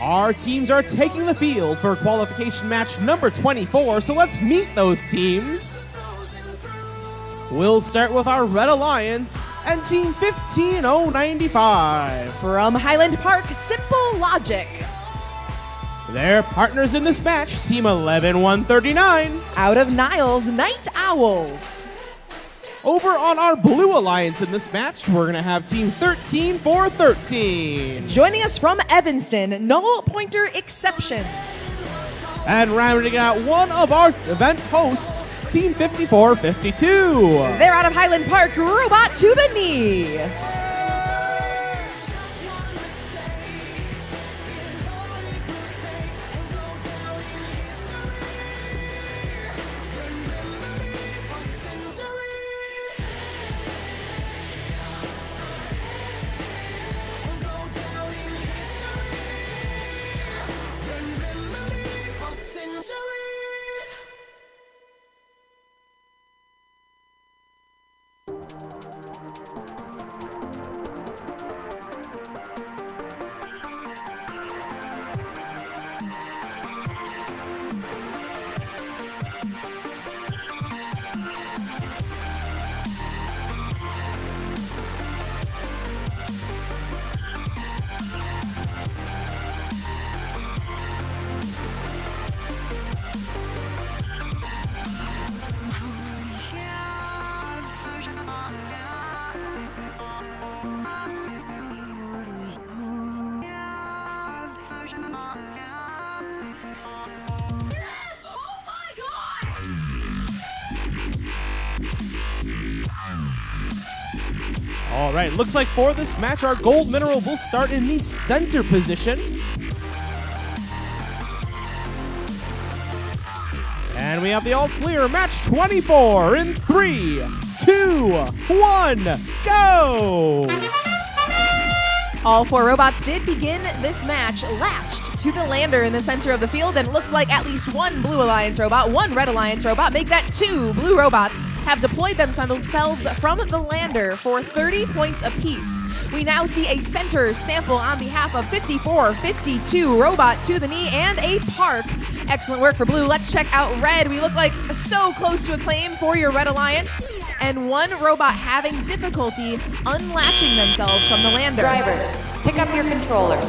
Our teams are taking the field for qualification match number 24, so let's meet those teams. We'll start with our Red Alliance and Team 15095. From Highland Park, Simple Logic. Their partners in this match, Team 11139. Out of Niles, Night Owls. Over on our Blue Alliance in this match, we're going to have Team 13413. Joining us from Evanston, Null Pointer Exceptions. And rounding out one of our event hosts, Team 5452. They're out of Highland Park, Robot to the Knee. All right, looks like for this match, our gold mineral will start in the center position. And we have the all clear match 24 in 3, 2, 1, go! All four robots did begin this match latched to the lander in the center of the field, and it looks like at least one Blue Alliance robot, one Red Alliance robot, make that two blue robots, have deployed themselves from the lander for 30 points apiece. We now see a center sample on behalf of 5452 Robot to the Knee and a Park Excellent work for blue. Let's check out red. We look like so close to a claim for your red alliance. And one robot having difficulty unlatching themselves from the lander. Drivers, pick up your controllers.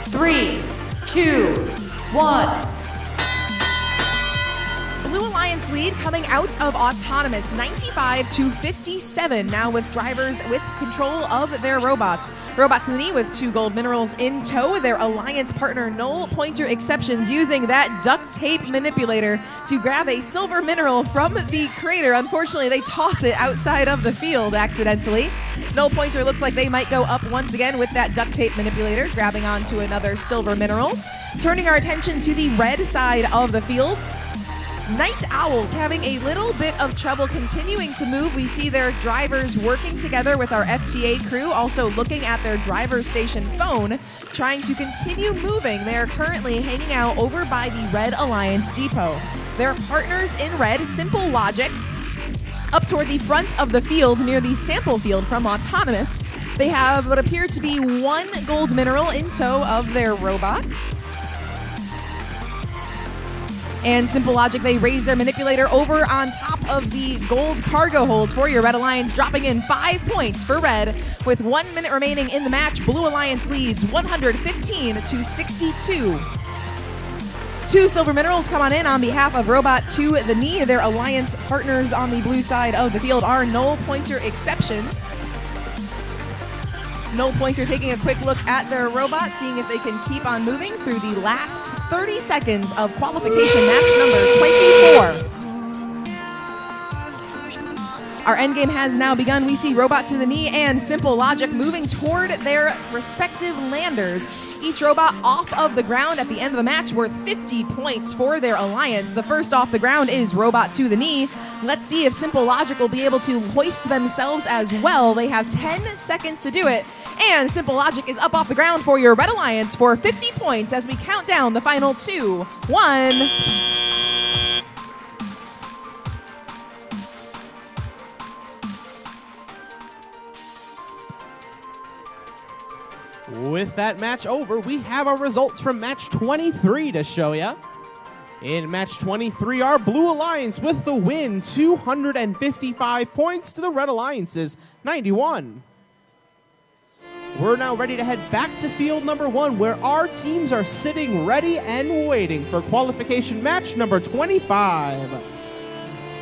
3, 2, 1. Blue Alliance lead coming out of autonomous 95-57 now with drivers with control of their robots. Robots in the knee with 2 gold minerals in tow. Their alliance partner Null Pointer Exceptions using that duct tape manipulator to grab a silver mineral from the crater. Unfortunately, they toss it outside of the field accidentally. Null Pointer looks like they might go up once again with that duct tape manipulator, grabbing onto another silver mineral. Turning our attention to the red side of the field. Night Owls having a little bit of trouble continuing to move. We see their drivers working together with our FTA crew, also looking at their driver station phone, trying to continue moving. They are currently hanging out over by the Red Alliance depot. Their partners in red, Simple Logic, up toward the front of the field near the sample field from Autonomous. They have what appear to be 1 gold mineral in tow of their robot. And Simple Logic, they raise their manipulator over on top of the gold cargo hold for your Red Alliance, dropping in 5 points for red. With 1 minute remaining in the match, Blue Alliance leads 115-62. 2 silver minerals come on behalf of Robot to the knee. Their alliance partners on the blue side of the field are Null Pointer Exceptions. Null Pointer taking a quick look at their robot, seeing if they can keep on moving through the last 30 seconds of qualification match number 24. Our endgame has now begun. We see Robot to the knee and Simple Logic moving toward their respective landers. Each robot off of the ground at the end of the match worth 50 points for their alliance. The first off the ground is Robot to the knee. Let's see if Simple Logic will be able to hoist themselves as well. They have 10 seconds to do it. And Simple Logic is up off the ground for your Red Alliance for 50 points as we count down the final 2, 1. With that match over, we have our results from match 23 to show you. In match 23, our Blue Alliance with the win, 255 points to the Red Alliance's 91. We're now ready to head back to field number 1, where our teams are sitting ready and waiting for qualification match number 25.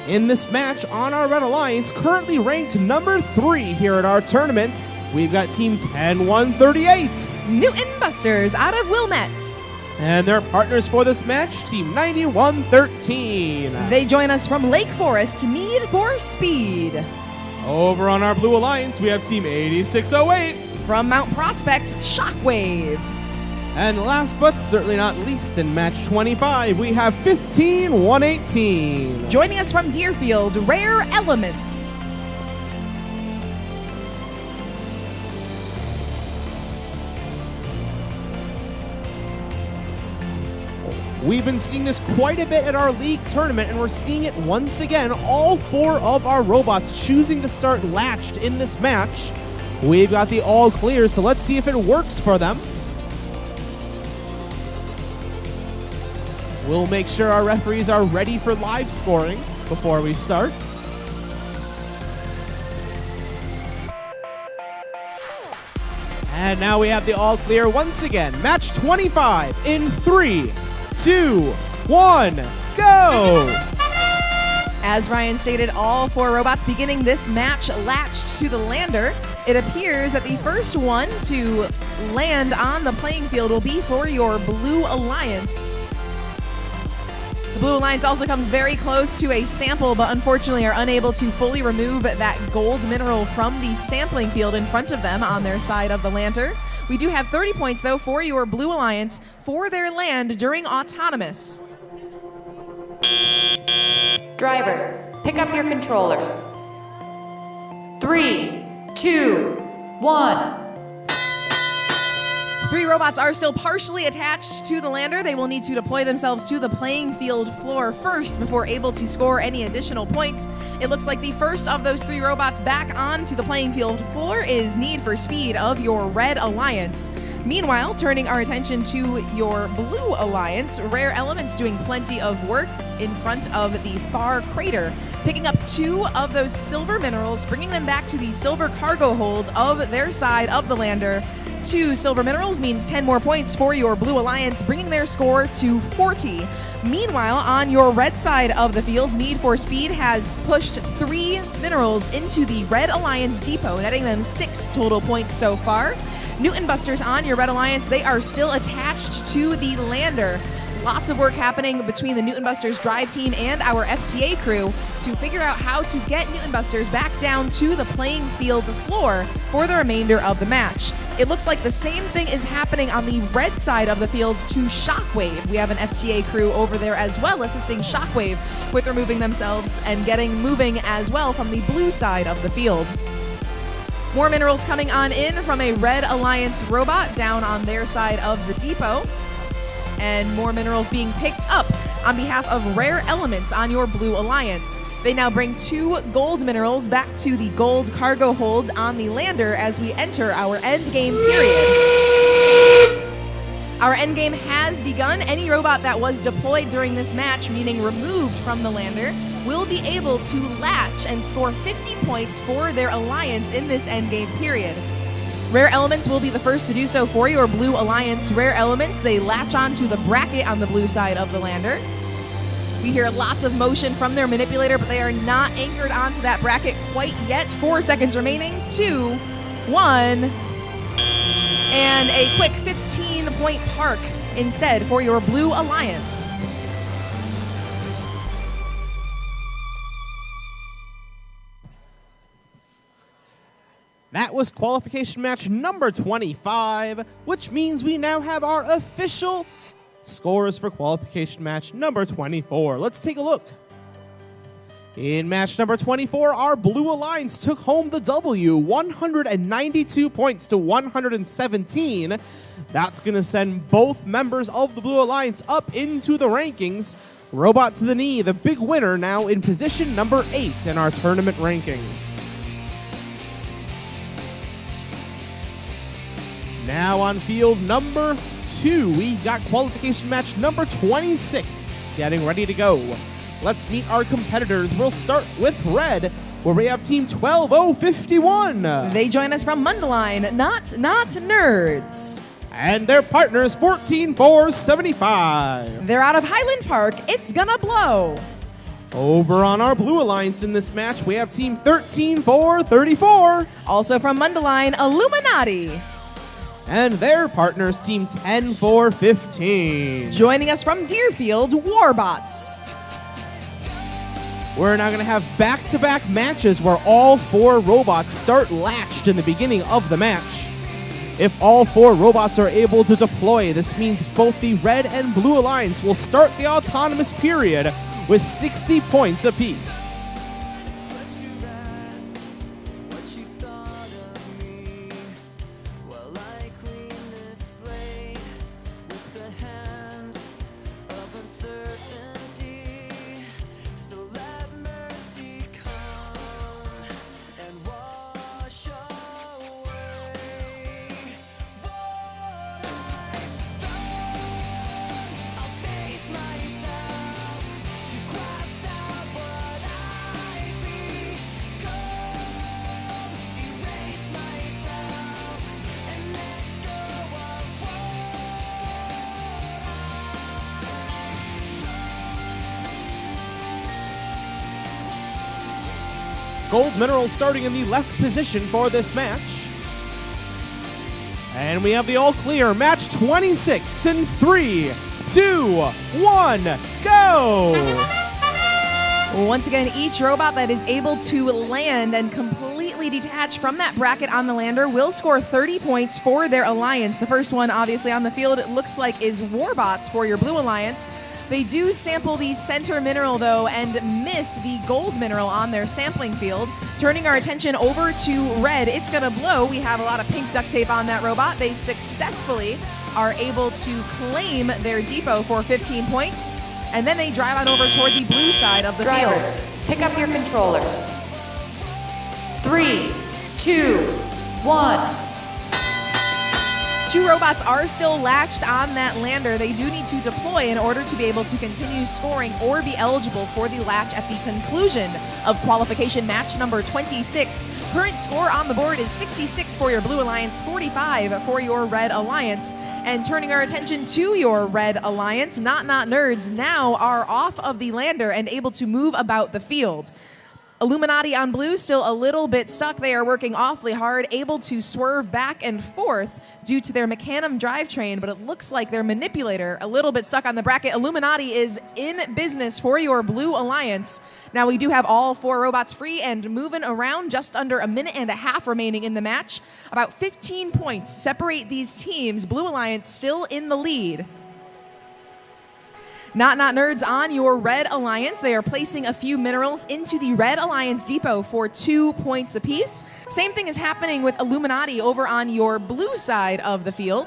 In this match on our Red Alliance, currently ranked number 3 here at our tournament, we've got team 10-138. Newton Busters out of Wilmette. And their partners for this match, team 9113. They join us from Lake Forest, Need for Speed. Over on our Blue Alliance, we have team 8608. From Mount Prospect, Shockwave. And last but certainly not least, in match 25, we have 15118. Joining us from Deerfield, Rare Elements. We've been seeing this quite a bit at our league tournament, and we're seeing it once again. All 4 of our robots choosing to start latched in this match. We've got the all clear, so let's see if it works for them. We'll make sure our referees are ready for live scoring before we start. And now we have the all clear once again. Match 25 in 3, 2, 1, go! As Ryan stated, all 4 robots beginning this match latched to the lander. It appears that the first one to land on the playing field will be for your Blue Alliance. The Blue Alliance also comes very close to a sample, but unfortunately are unable to fully remove that gold mineral from the sampling field in front of them on their side of the lantern. We do have 30 points, though, for your Blue Alliance for their land during autonomous. Drivers, pick up your controllers. 3, 2, 1. 3 robots are still partially attached to the lander. They will need to deploy themselves to the playing field floor first before able to score any additional points. It looks like the first of those 3 robots back onto the playing field floor is Need for Speed of your Red Alliance. Meanwhile, turning our attention to your Blue Alliance, Rare Elements doing plenty of work in front of the far crater, picking up 2 of those silver minerals, bringing them back to the silver cargo hold of their side of the lander. 2 silver minerals means 10 more points for your Blue Alliance, bringing their score to 40. Meanwhile, on your red side of the field, Need for Speed has pushed 3 minerals into the Red Alliance depot, netting them 6 total points so far. Newton Busters on your Red Alliance, they are still attached to the lander. Lots of work happening between the Newton Busters drive team and our FTA crew to figure out how to get Newton Busters back down to the playing field floor for the remainder of the match. It looks like the same thing is happening on the red side of the field to Shockwave. We have an FTA crew over there as well assisting Shockwave with removing themselves and getting moving as well from the blue side of the field. More minerals coming on in from a Red Alliance robot down on their side of the depot. And more minerals being picked up on behalf of Rare Elements on your Blue Alliance. They now bring 2 gold minerals back to the gold cargo hold on the lander as we enter our endgame period. Our endgame has begun. Any robot that was deployed during this match, meaning removed from the lander, will be able to latch and score 50 points for their alliance in this endgame period. Rare Elements will be the first to do so for your Blue Alliance. Rare Elements, they latch onto the bracket on the blue side of the lander. We hear lots of motion from their manipulator, but they are not anchored onto that bracket quite yet. 4 seconds remaining. 2, 1, and a quick 15-point park instead for your Blue Alliance. That was qualification match number 25, which means we now have our official scores for qualification match number 24. Let's take a look. In match number 24, our Blue Alliance took home the W, 192 points to 117. That's going to send both members of the Blue Alliance up into the rankings. Robot to the Knee, the big winner, now in position number 8 in our tournament rankings. Now on field number 2, we got qualification match number 26 getting ready to go. Let's meet our competitors. We'll start with red, where we have team 12051. They join us from Mundelein, not nerds. And their partners 14475. They're out of Highland Park. It's gonna blow. Over on our Blue Alliance in this match, we have team 13434. Also from Mundelein, Illuminati. And their partners, team 10415. Joining us from Deerfield, Warbots. We're now going to have back-to-back matches where all 4 robots start latched in the beginning of the match. If all 4 robots are able to deploy, this means both the Red and Blue Alliance will start the autonomous period with 60 points apiece. Gold minerals starting in the left position for this match. And we have the all clear. Match 26 in 3, 2, 1, go! Once again, each robot that is able to land and completely detach from that bracket on the lander will score 30 points for their alliance. The first one, obviously, on the field, it looks like is Warbots for your Blue Alliance. They do sample the center mineral, though, and miss the gold mineral on their sampling field. Turning our attention over to red, it's going to blow. We have a lot of pink duct tape on that robot. They successfully are able to claim their depot for 15 points, and then they drive on over toward the blue side of the Drivers, field. pick up your controllers. 3, 2, 1. 2 robots are still latched on that lander. They do need to deploy in order to be able to continue scoring or be eligible for the latch at the conclusion of qualification match number 26. Current score on the board is 66 for your Blue Alliance, 45 for your Red Alliance. And turning our attention to your Red Alliance, Not Nerds now are off of the lander and able to move about the field. Illuminati on blue still a little bit stuck. They are working awfully hard, able to swerve back and forth due to their Mechanum drivetrain, but it looks like their manipulator a little bit stuck on the bracket. Illuminati is in business for your Blue Alliance. Now we do have all 4 robots free and moving around, just under a minute and a half remaining in the match. About 15 points separate these teams. Blue Alliance still in the lead. Not Nerds on your Red Alliance. They are placing a few minerals into the Red Alliance depot for 2 points apiece. Same thing is happening with Illuminati over on your blue side of the field.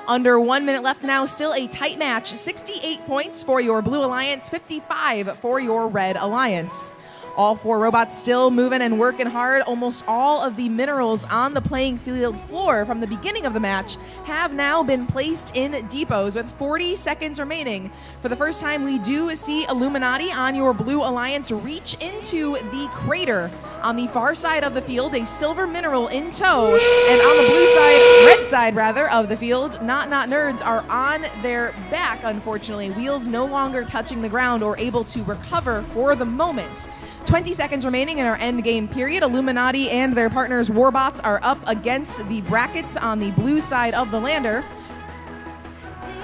Under 1 minute left now, still a tight match. 68 points for your Blue Alliance, 55 for your Red Alliance. All 4 robots still moving and working hard. Almost all of the minerals on the playing field floor from the beginning of the match have now been placed in depots with 40 seconds remaining. For the first time, we do see Illuminati on your Blue Alliance reach into the crater on the far side of the field, a silver mineral in tow. And on the blue side, red side rather, of the field, Not Nerds are on their back, unfortunately. Wheels no longer touching the ground or able to recover for the moment. 20 seconds remaining in our end game period. Illuminati and their partners Warbots are up against the brackets on the blue side of the lander.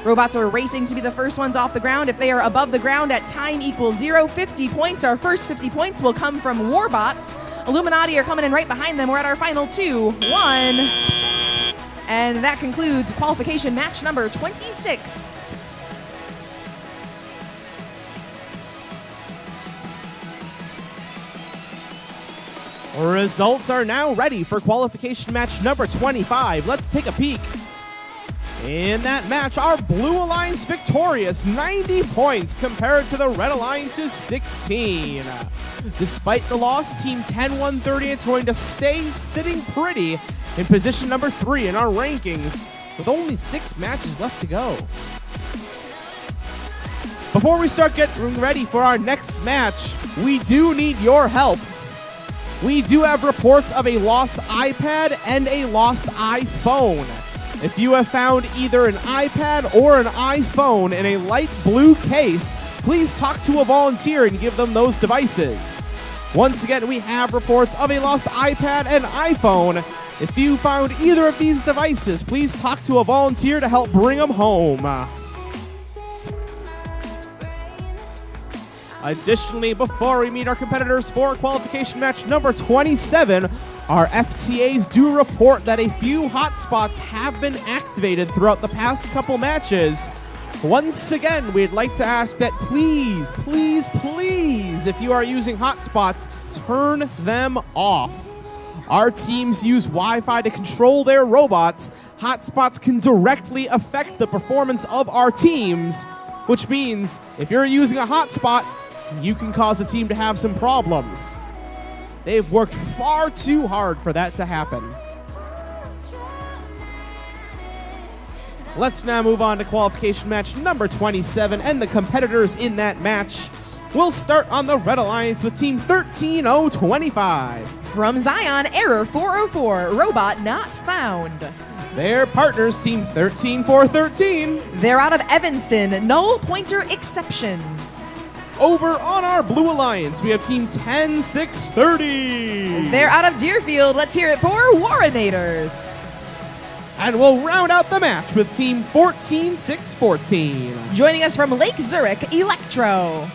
Robots are racing to be the first ones off the ground. If they are above the ground at time equals 0, 50 points. Our first 50 points will come from Warbots. Illuminati are coming in right behind them. We're at our final 2, 1. And that concludes qualification match number 26. Results are now ready for qualification match number 25. Let's take a peek. In that match, our Blue Alliance victorious, 90 points compared to the Red Alliance's 16. Despite the loss, Team 10-138 is going to stay sitting pretty in position number 3 in our rankings with only 6 matches left to go. Before we start getting ready for our next match, we do need your help. We do have reports of a lost iPad and a lost iPhone. If you have found either an iPad or an iPhone in a light blue case, please talk to a volunteer and give them those devices. Once again, we have reports of a lost iPad and iPhone. If you found either of these devices, please talk to a volunteer to help bring them home. Additionally, before we meet our competitors for qualification match number 27, our FTAs do report that a few hotspots have been activated throughout the past couple matches. Once again, we'd like to ask that please, if you are using hotspots, turn them off. Our teams use Wi-Fi to control their robots. Hotspots can directly affect the performance of our teams, which means if you're using a hotspot, you can cause a team to have some problems. They've worked far too hard for that to happen. Let's now move on to qualification match number 27 and the competitors in that match. We'll start on the Red Alliance with Team 13025. From Zion, error 404, robot not found. Their partners, Team 13413. They're out of Evanston, null pointer exceptions. Over on our Blue Alliance, we have Team 10630. They're out of Deerfield. Let's hear it for Warrenators. And we'll round out the match with Team 14614. Joining us from Lake Zurich, Electro.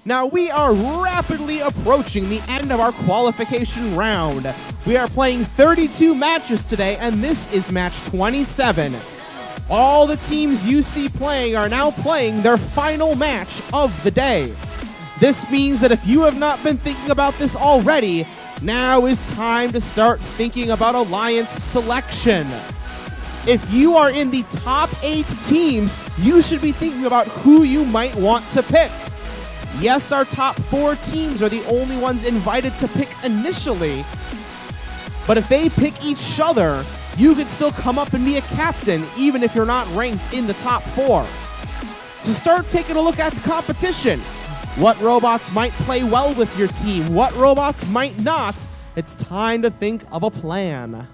Now we are rapidly approaching the end of our qualification round. We are playing 32 matches today, and this is match 27. All the teams you see playing are now playing their final match of the day. This means that if you have not been thinking about this already, now is time to start thinking about alliance selection. If you are in the top 8 teams, you should be thinking about who you might want to pick. Yes, our top 4 teams are the only ones invited to pick initially, but if they pick each other, you could still come up and be a captain even if you're not ranked in the top 4. So start taking a look at the competition. What robots might play well with your team? What robots might not? It's time to think of a plan.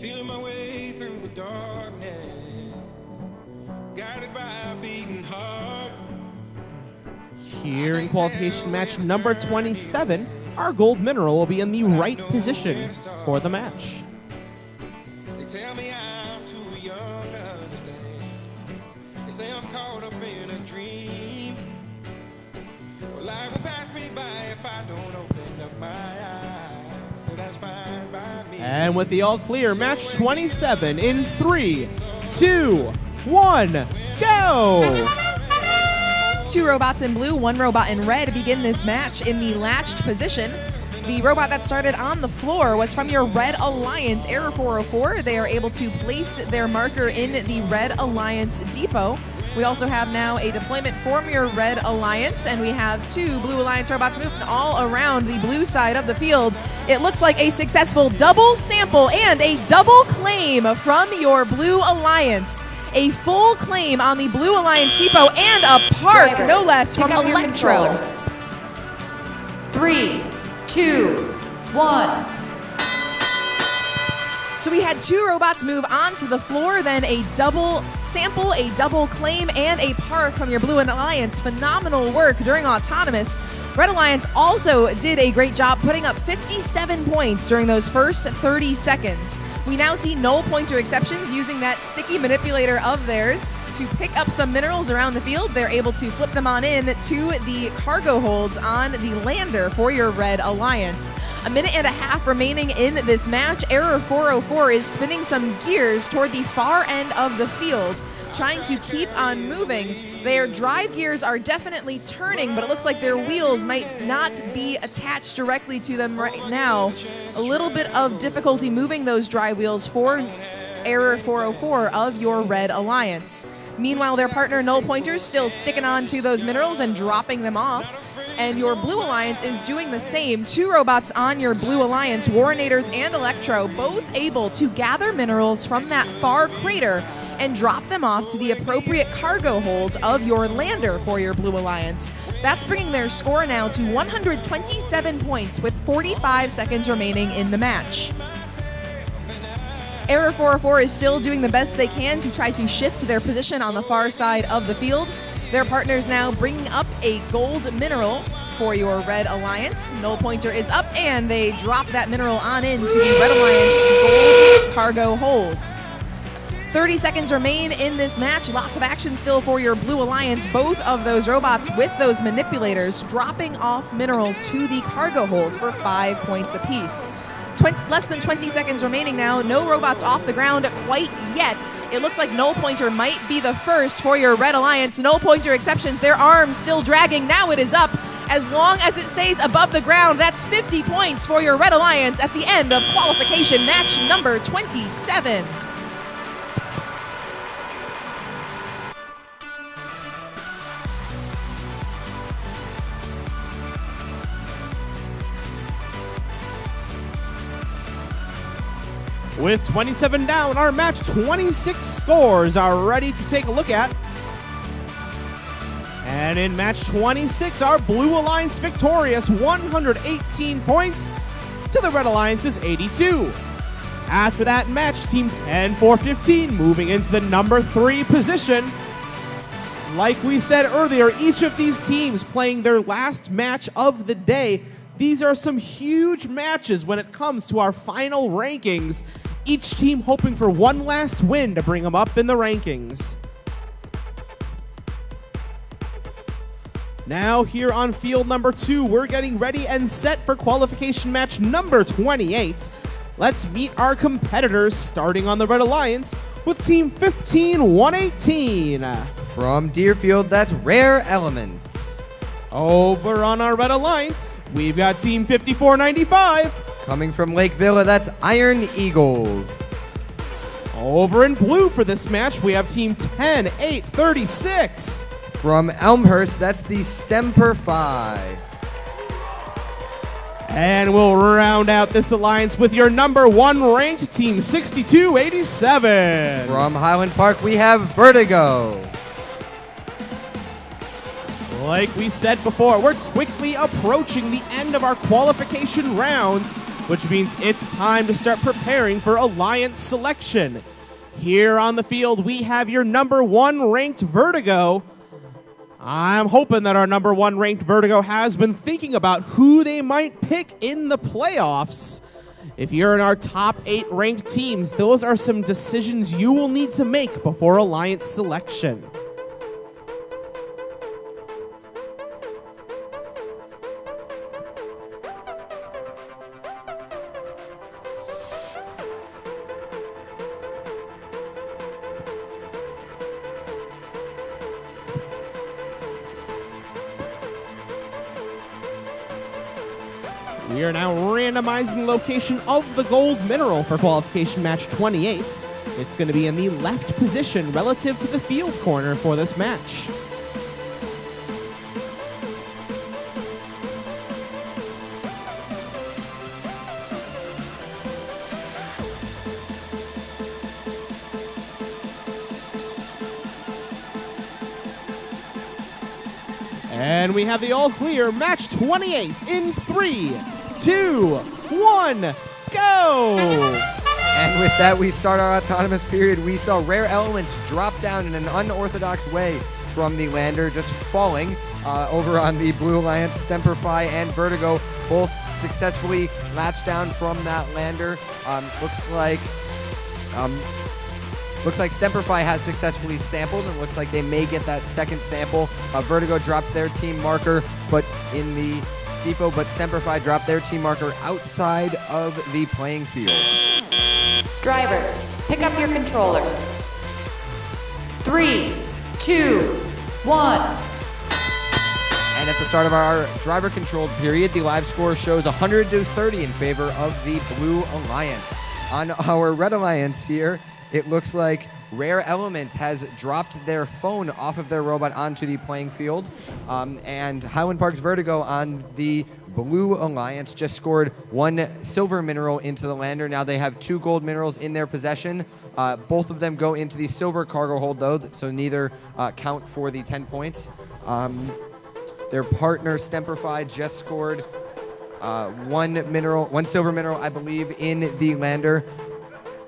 Feeling my way through the darkness, guided by a beating heart. Here in qualification match number 27, our gold mineral will be in the right position for the match. They tell me I'm too young to understand. They say I'm caught up in a dream. Well, life will pass me by if I don't open up my eyes. So that's fine by me. And with the all clear, match 27 in 3, 2, 1, go! 2 robots in blue, 1 robot in red begin this match in the latched position. The robot that started on the floor was from your Red Alliance, Error 404. They are able to place their marker in the Red Alliance depot. We also have now a deployment from your Red Alliance, and we have 2 Blue Alliance robots moving all around the blue side of the field. It looks like a successful double sample and a double claim from your Blue Alliance. A full claim on the Blue Alliance depot and a park, Driver, no less, pick from up your Electro. controller. 3, 2, 1. So we had 2 robots move onto the floor, then a double sample, a double claim, and a park from your Blue Alliance. Phenomenal work during Autonomous. Red Alliance also did a great job putting up 57 points during those first 30 seconds. We now see null pointer exceptions using that sticky manipulator of theirs to pick up some minerals around the field. They're able to flip them on in to the cargo holds on the lander for your Red Alliance. A minute and a half remaining in this match. Error 404 is spinning some gears toward the far end of the field, trying to keep on moving. Their drive gears are definitely turning, but it looks like their wheels might not be attached directly to them right now. A little bit of difficulty moving those drive wheels for Error 404 of your Red Alliance. Meanwhile, their partner Null Pointer's still sticking on to those minerals and dropping them off. And your Blue Alliance is doing the same. 2 robots on your Blue Alliance, Warrenators and Electro, both able to gather minerals from that far crater and drop them off to the appropriate cargo hold of your lander for your Blue Alliance. That's bringing their score now to 127 points with 45 seconds remaining in the match. Error 404 is still doing the best they can to try to shift their position on the far side of the field. Their partners now bringing up a gold mineral for your Red Alliance. Null Pointer is up, and they drop that mineral on into the Red Alliance gold cargo hold. 30 seconds remain in this match. Lots of action still for your Blue Alliance. Both of those robots with those manipulators dropping off minerals to the cargo hold for 5 points apiece. Less than 20 seconds remaining now. No robots off the ground quite yet. It looks like Null Pointer might be the first for your Red Alliance. Null Pointer exceptions, their arms still dragging. Now it is up. As long as it stays above the ground, that's 50 points for your Red Alliance at the end of qualification match number 27. With 27 down, our match 26 scores are ready to take a look at. And in match 26, our Blue Alliance victorious, 118 points to the Red Alliance's 82. After that match, Team 10-4-15 moving into the number 3 position. Like we said earlier, each of these teams playing their last match of the day These are some huge matches when it comes to our final rankings. Each team hoping for one last win to bring them up in the rankings. Now here on field number 2, we're getting ready and set for qualification match number 28. Let's meet our competitors, starting on the Red Alliance with Team 15118. From Deerfield, that's Rare Elements. Over on our Red Alliance, we've got Team 5495. Coming from Lake Villa, that's Iron Eagles. Over in blue for this match, we have Team 10836. From Elmhurst, that's the Stemper 5. And we'll round out this alliance with your number 1 ranked Team 6287. From Highland Park, we have Vertigo. Like we said before, we're quickly approaching the end of our qualification rounds, which means it's time to start preparing for alliance selection. Here on the field, we have your number 1 ranked Vertigo. I'm hoping that our number 1 ranked Vertigo has been thinking about who they might pick in the playoffs. If you're in our top 8 ranked teams, those are some decisions you will need to make before alliance selection. We are now randomizing the location of the gold mineral for qualification match 28. It's going to be in the left position relative to the field corner for this match. And we have the all clear match 28 in 3, 2, 1, go! And with that, we start our autonomous period. We saw Rare Elements drop down in an unorthodox way from the lander, just falling over on the Blue Alliance. Stemperfy and Vertigo both successfully latched down from that lander. Looks like Stemperfy has successfully sampled, and looks like they may get that second sample. Vertigo dropped their team marker, but in the depot, but Stemperfy dropped their team marker outside of the playing field. Drivers, pick up your controllers. 3, 2, 1. And at the start of our driver-controlled period, the live score shows 100-30 in favor of the Blue Alliance. On our Red Alliance here, it looks like Rare Elements has dropped their phone off of their robot onto the playing field, and Highland Park's Vertigo on the Blue Alliance just scored 1 silver mineral into the lander. Now they have 2 gold minerals in their possession. Both of them go into the silver cargo hold, though, so neither count for the 10 points. Their partner, Stemperfy, just scored 1 silver mineral, I believe, in the lander.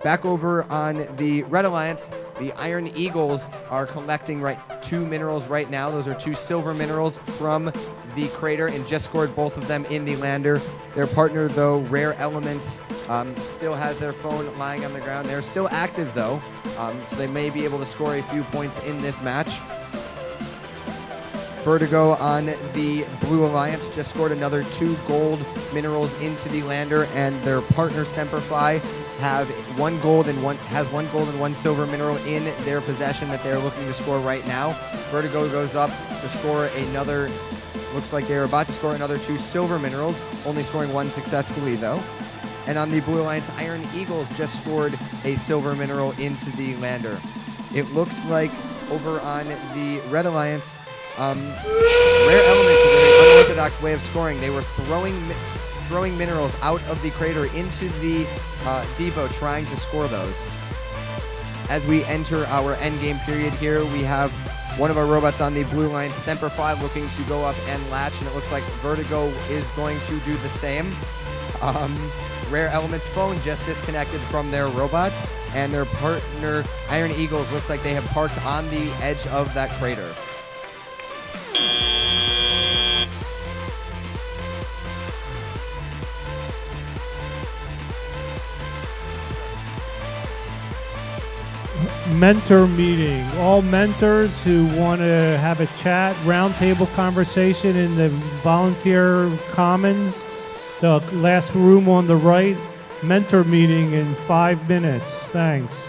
Back over on the Red Alliance, the Iron Eagles are collecting 2 minerals right now. Those are 2 silver minerals from the crater, and just scored both of them in the lander. Their partner, though, Rare Elements, still has their phone lying on the ground. They're still active, though, so they may be able to score a few points in this match. Vertigo on the Blue Alliance just scored another 2 gold minerals into the lander, and their partner Stemperfy has 1 gold and 1 silver mineral in their possession that they're looking to score right now. Vertigo goes up to score another, looks like they're about to score another 2 silver minerals, only scoring 1 successfully, though. And on the Blue Alliance, Iron Eagles just scored a silver mineral into the lander. It looks like over on the Red Alliance, Rare Elements, a very unorthodox way of scoring. They were throwing minerals out of the crater into the depot, trying to score those. As we enter our endgame period here, we have one of our robots on the Blue Line, Stemperfy, looking to go up and latch, and it looks like Vertigo is going to do the same. Rare Elements' phone just disconnected from their robot, and their partner, Iron Eagles, looks like they have parked on the edge of that crater. mentor meeting. All mentors who want to have a chat, roundtable conversation in the volunteer commons, the last room on the right, mentor meeting in 5 minutes. Thanks.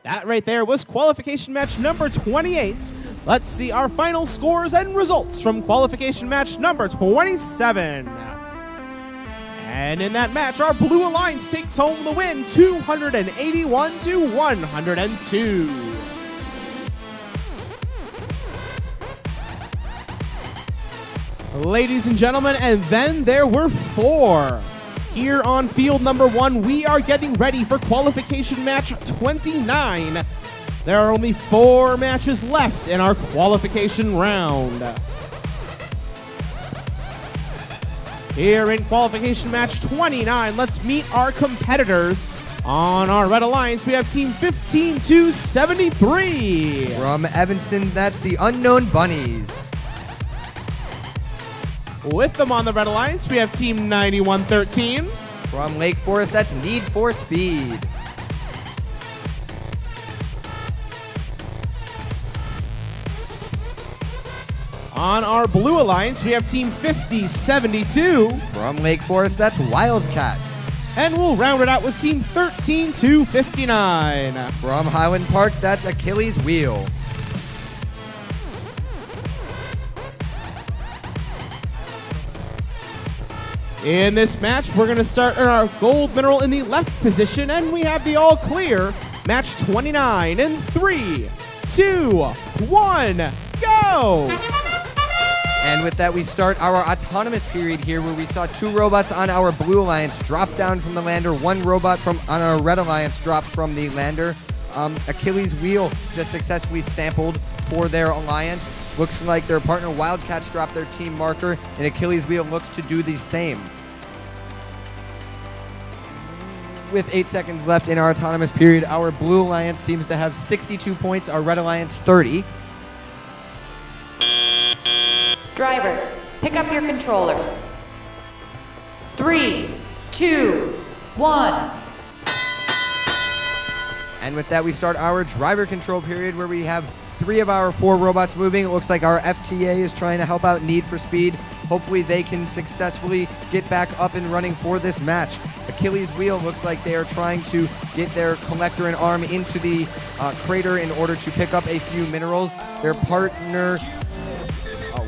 That right there was qualification match number 28. Let's see our final scores and results from qualification match number 27. And in that match, our Blue Alliance takes home the win, 281 to 102. Ladies and gentlemen, and then there were 4. Here on field number 1, we are getting ready for qualification match 29. There are only 4 matches left in our qualification round. Here in qualification match 29, let's meet our competitors. On our Red Alliance, we have team 15-73. From Evanston, that's the Unknown Bunnies. With them on the Red Alliance, we have team 9113. From Lake Forest, that's Need for Speed. On our Blue Alliance, we have team 5072. From Lake Forest, that's Wildcats. And we'll round it out with team 13-59. From Highland Park, that's Achilles Wheel. In this match, we're going to start our gold mineral in the left position, and we have the all clear. Match 29 in 3, 2, 1, go! And with that, we start our autonomous period here, where we saw 2 robots on our Blue Alliance drop down from the lander, 1 robot on our Red Alliance drop from the lander. Achilles Wheel just successfully sampled for their alliance. Looks like their partner Wildcats dropped their team marker, and Achilles Wheel looks to do the same. With 8 seconds left in our autonomous period, our Blue Alliance seems to have 62 points, our Red Alliance 30. Drivers, pick up your controllers. 3, 2, 1. And with that, we start our driver control period, where we have 3 of our 4 robots moving. It looks like our FTA is trying to help out Need for Speed. Hopefully they can successfully get back up and running for this match. Achilles Wheel looks like they are trying to get their collector and arm into the crater in order to pick up a few minerals. Their partner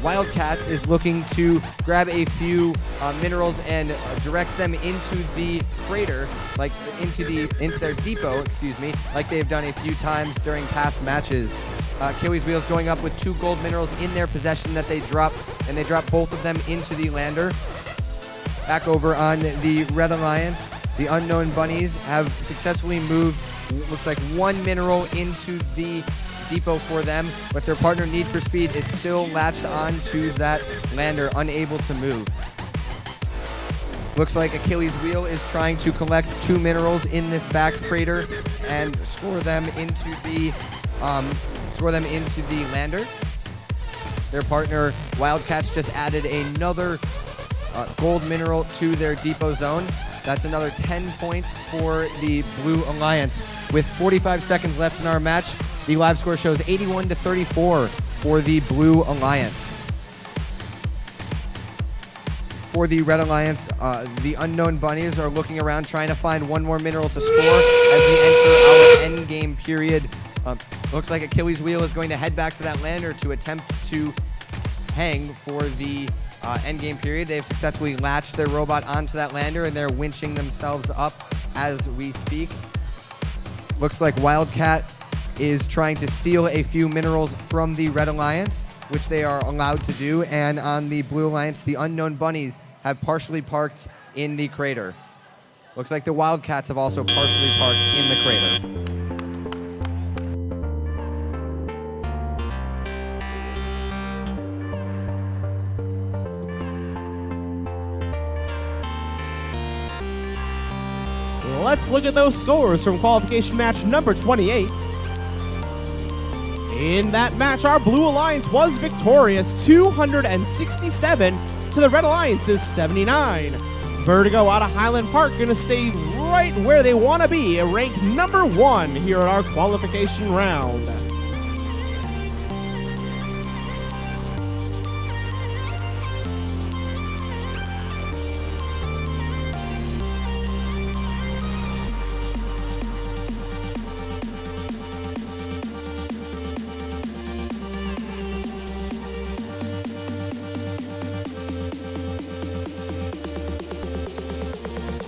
Wildcats is looking to grab a few minerals and direct them into the crater, like into their depot, like they've done a few times during past matches. Achilles Wheel is going up with 2 gold minerals in their possession that they drop, and they drop both of them into the lander. Back over on the Red Alliance, the Unknown Bunnies have successfully moved, looks like 1 mineral into the depot for them, but their partner Need for Speed is still latched onto that lander, unable to move. Looks like Achilles Wheel is trying to collect 2 minerals in this back crater and score them into the lander. Their partner Wildcats just added another gold mineral to their depot zone. That's another 10 points for the Blue Alliance. With 45 seconds left in our match, the live score shows 81 to 34 for the Blue Alliance. For the Red Alliance, the Unknown Bunnies are looking around trying to find 1 more mineral to score as we enter our end game period. Looks like Achilles Wheel is going to head back to that lander to attempt to hang for the end game period. They've successfully latched their robot onto that lander, and they're winching themselves up as we speak. Looks like Wildcat is trying to steal a few minerals from the Red Alliance, which they are allowed to do. And on the Blue Alliance, the Unknown Bunnies have partially parked in the crater. Looks like the Wildcats have also partially parked in the crater. Let's look at those scores from qualification match number 28. In that match, our Blue Alliance was victorious, 267 to the Red Alliance's 79. Vertigo out of Highland Park going to stay right where they want to be, ranked number 1 here at our qualification round.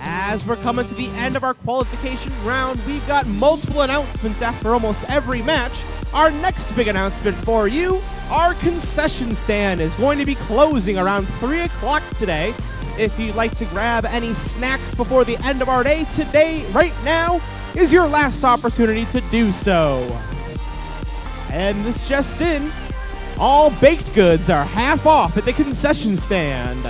As we're coming to the end of our qualification round, we've got multiple announcements after almost every match. Our next big announcement for you, our concession stand is going to be closing around 3 o'clock today. If you'd like to grab any snacks before the end of our day, today, right now, is your last opportunity to do so. And this just in, all baked goods are half off at the concession stand.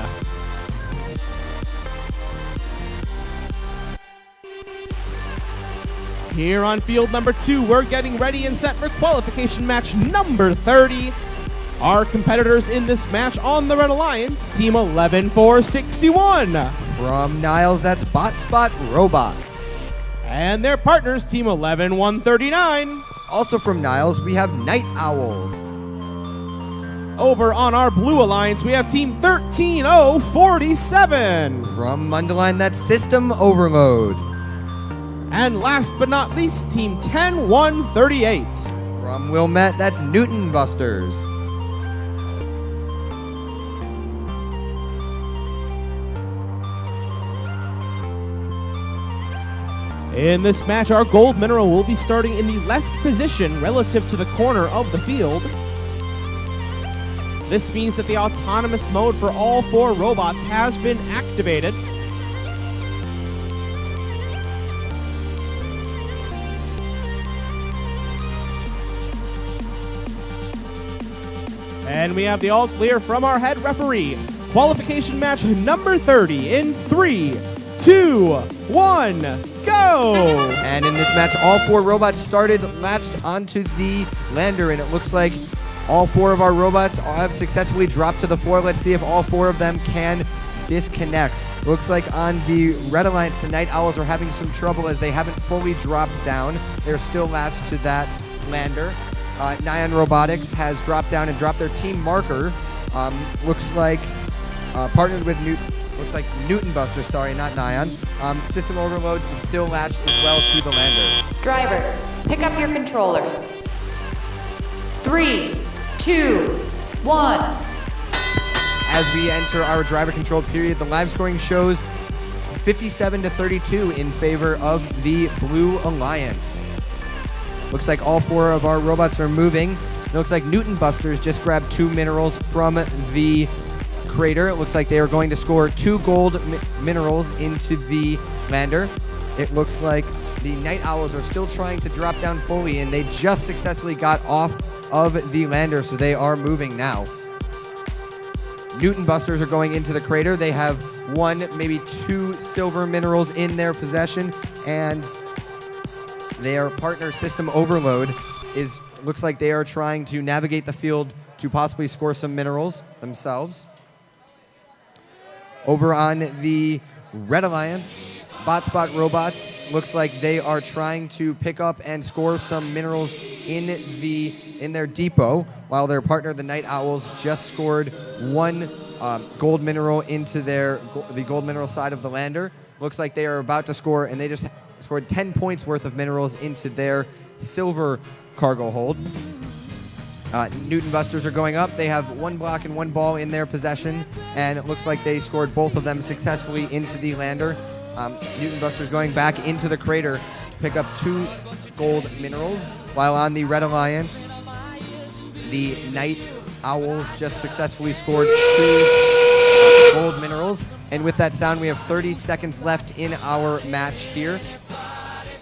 Here on field number 2, we're getting ready and set for qualification match number 30. Our competitors in this match on the Red Alliance, Team 11461. From Niles, that's Botspot Robots. And their partners, Team 11139. Also from Niles, we have Night Owls. Over on our Blue Alliance, we have Team 13047. From Mundelein, that's System Overload. And last but not least, Team 10138. From Wilmette, that's Newton Busters. In this match, our gold mineral will be starting in the left position relative to the corner of the field. This means that the autonomous mode for all 4 robots has been activated. And we have the all clear from our head referee. Qualification match number 30 in 3, 2, 1, go! And in this match, all 4 robots started latched onto the lander, and it looks like all 4 of our robots have successfully dropped to the floor. Let's see if all 4 of them can disconnect. Looks like on the Red Alliance, the Night Owls are having some trouble as they haven't fully dropped down. They're still latched to that lander. Nyan Robotics has dropped down and dropped their team marker. Looks like partnered with Newton Buster, sorry, not Nyan. System Overload is still latched as well to the lander. Driver, pick up your controller. 3, 2, 1. As we enter our driver controlled period, the live scoring shows 57-32 in favor of the Blue Alliance. Looks like all 4 of our robots are moving. It looks like Newton Busters just grabbed 2 minerals from the crater. It looks like they are going to score 2 gold minerals into the lander. It looks like the Night Owls are still trying to drop down fully, and they just successfully got off of the lander, so they are moving now. Newton Busters are going into the crater. They have 1, maybe 2 silver minerals in their possession, and their partner System Overload looks like they are trying to navigate the field to possibly score some minerals themselves. Over on the Red Alliance, Botspot Robots looks like they are trying to pick up and score some minerals in their depot, while their partner the Night Owls just scored 1 gold mineral into the gold mineral side of the lander. Looks like they are about to score, and they just scored 10 points worth of minerals into their silver cargo hold. Newton Busters are going up. They have 1 block and 1 ball in their possession, and it looks like they scored both of them successfully into the lander. Newton Busters going back into the crater to pick up 2 gold minerals. while on the Red Alliance, the Night Owls just successfully scored 2 gold minerals. And with that sound, we have 30 seconds left in our match here.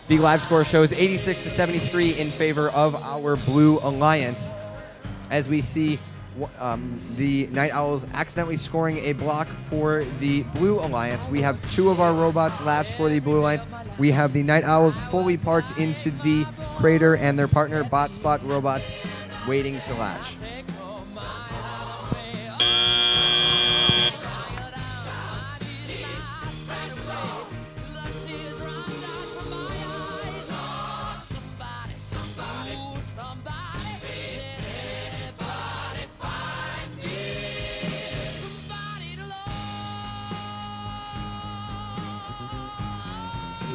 The live score shows 86-73 in favor of our Blue Alliance, as we see the Night Owls accidentally scoring a block for the Blue Alliance. We have 2 of our robots latched for the Blue Alliance. We have the Night Owls fully parked into the crater and their partner Bot Spot robots waiting to latch.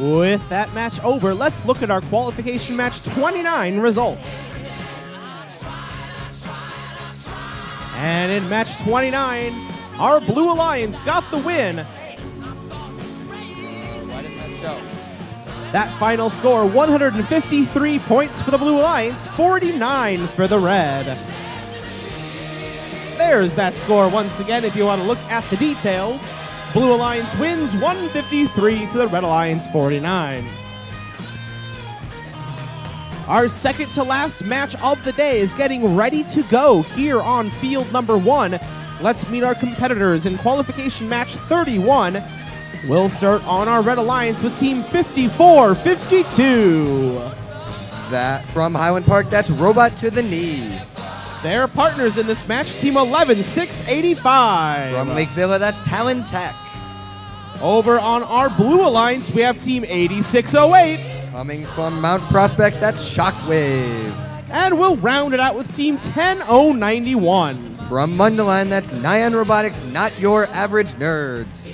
With that match over, let's look at our qualification match 29 results. And in match 29, our Blue Alliance got the win. Why didn't that show? That final score, 153 points for the Blue Alliance, 49 for the Red. There's that score once again if you want to look at the details. Blue Alliance wins 153 to the Red Alliance 49. Our second to last match of the day is getting ready to go here on field number 1. Let's meet our competitors in qualification match 31. We'll start on our Red Alliance with team 54-52. That from Highland Park, that's Robot to the Knee. Their partners in this match, team 11-685. From Lake Villa, that's Talon Tech. Over on our Blue Alliance, we have team 8608. Coming from Mount Prospect, that's Shockwave. And we'll round it out with team 10091. From Mundelein, that's Nyan Robotics, not your average nerds.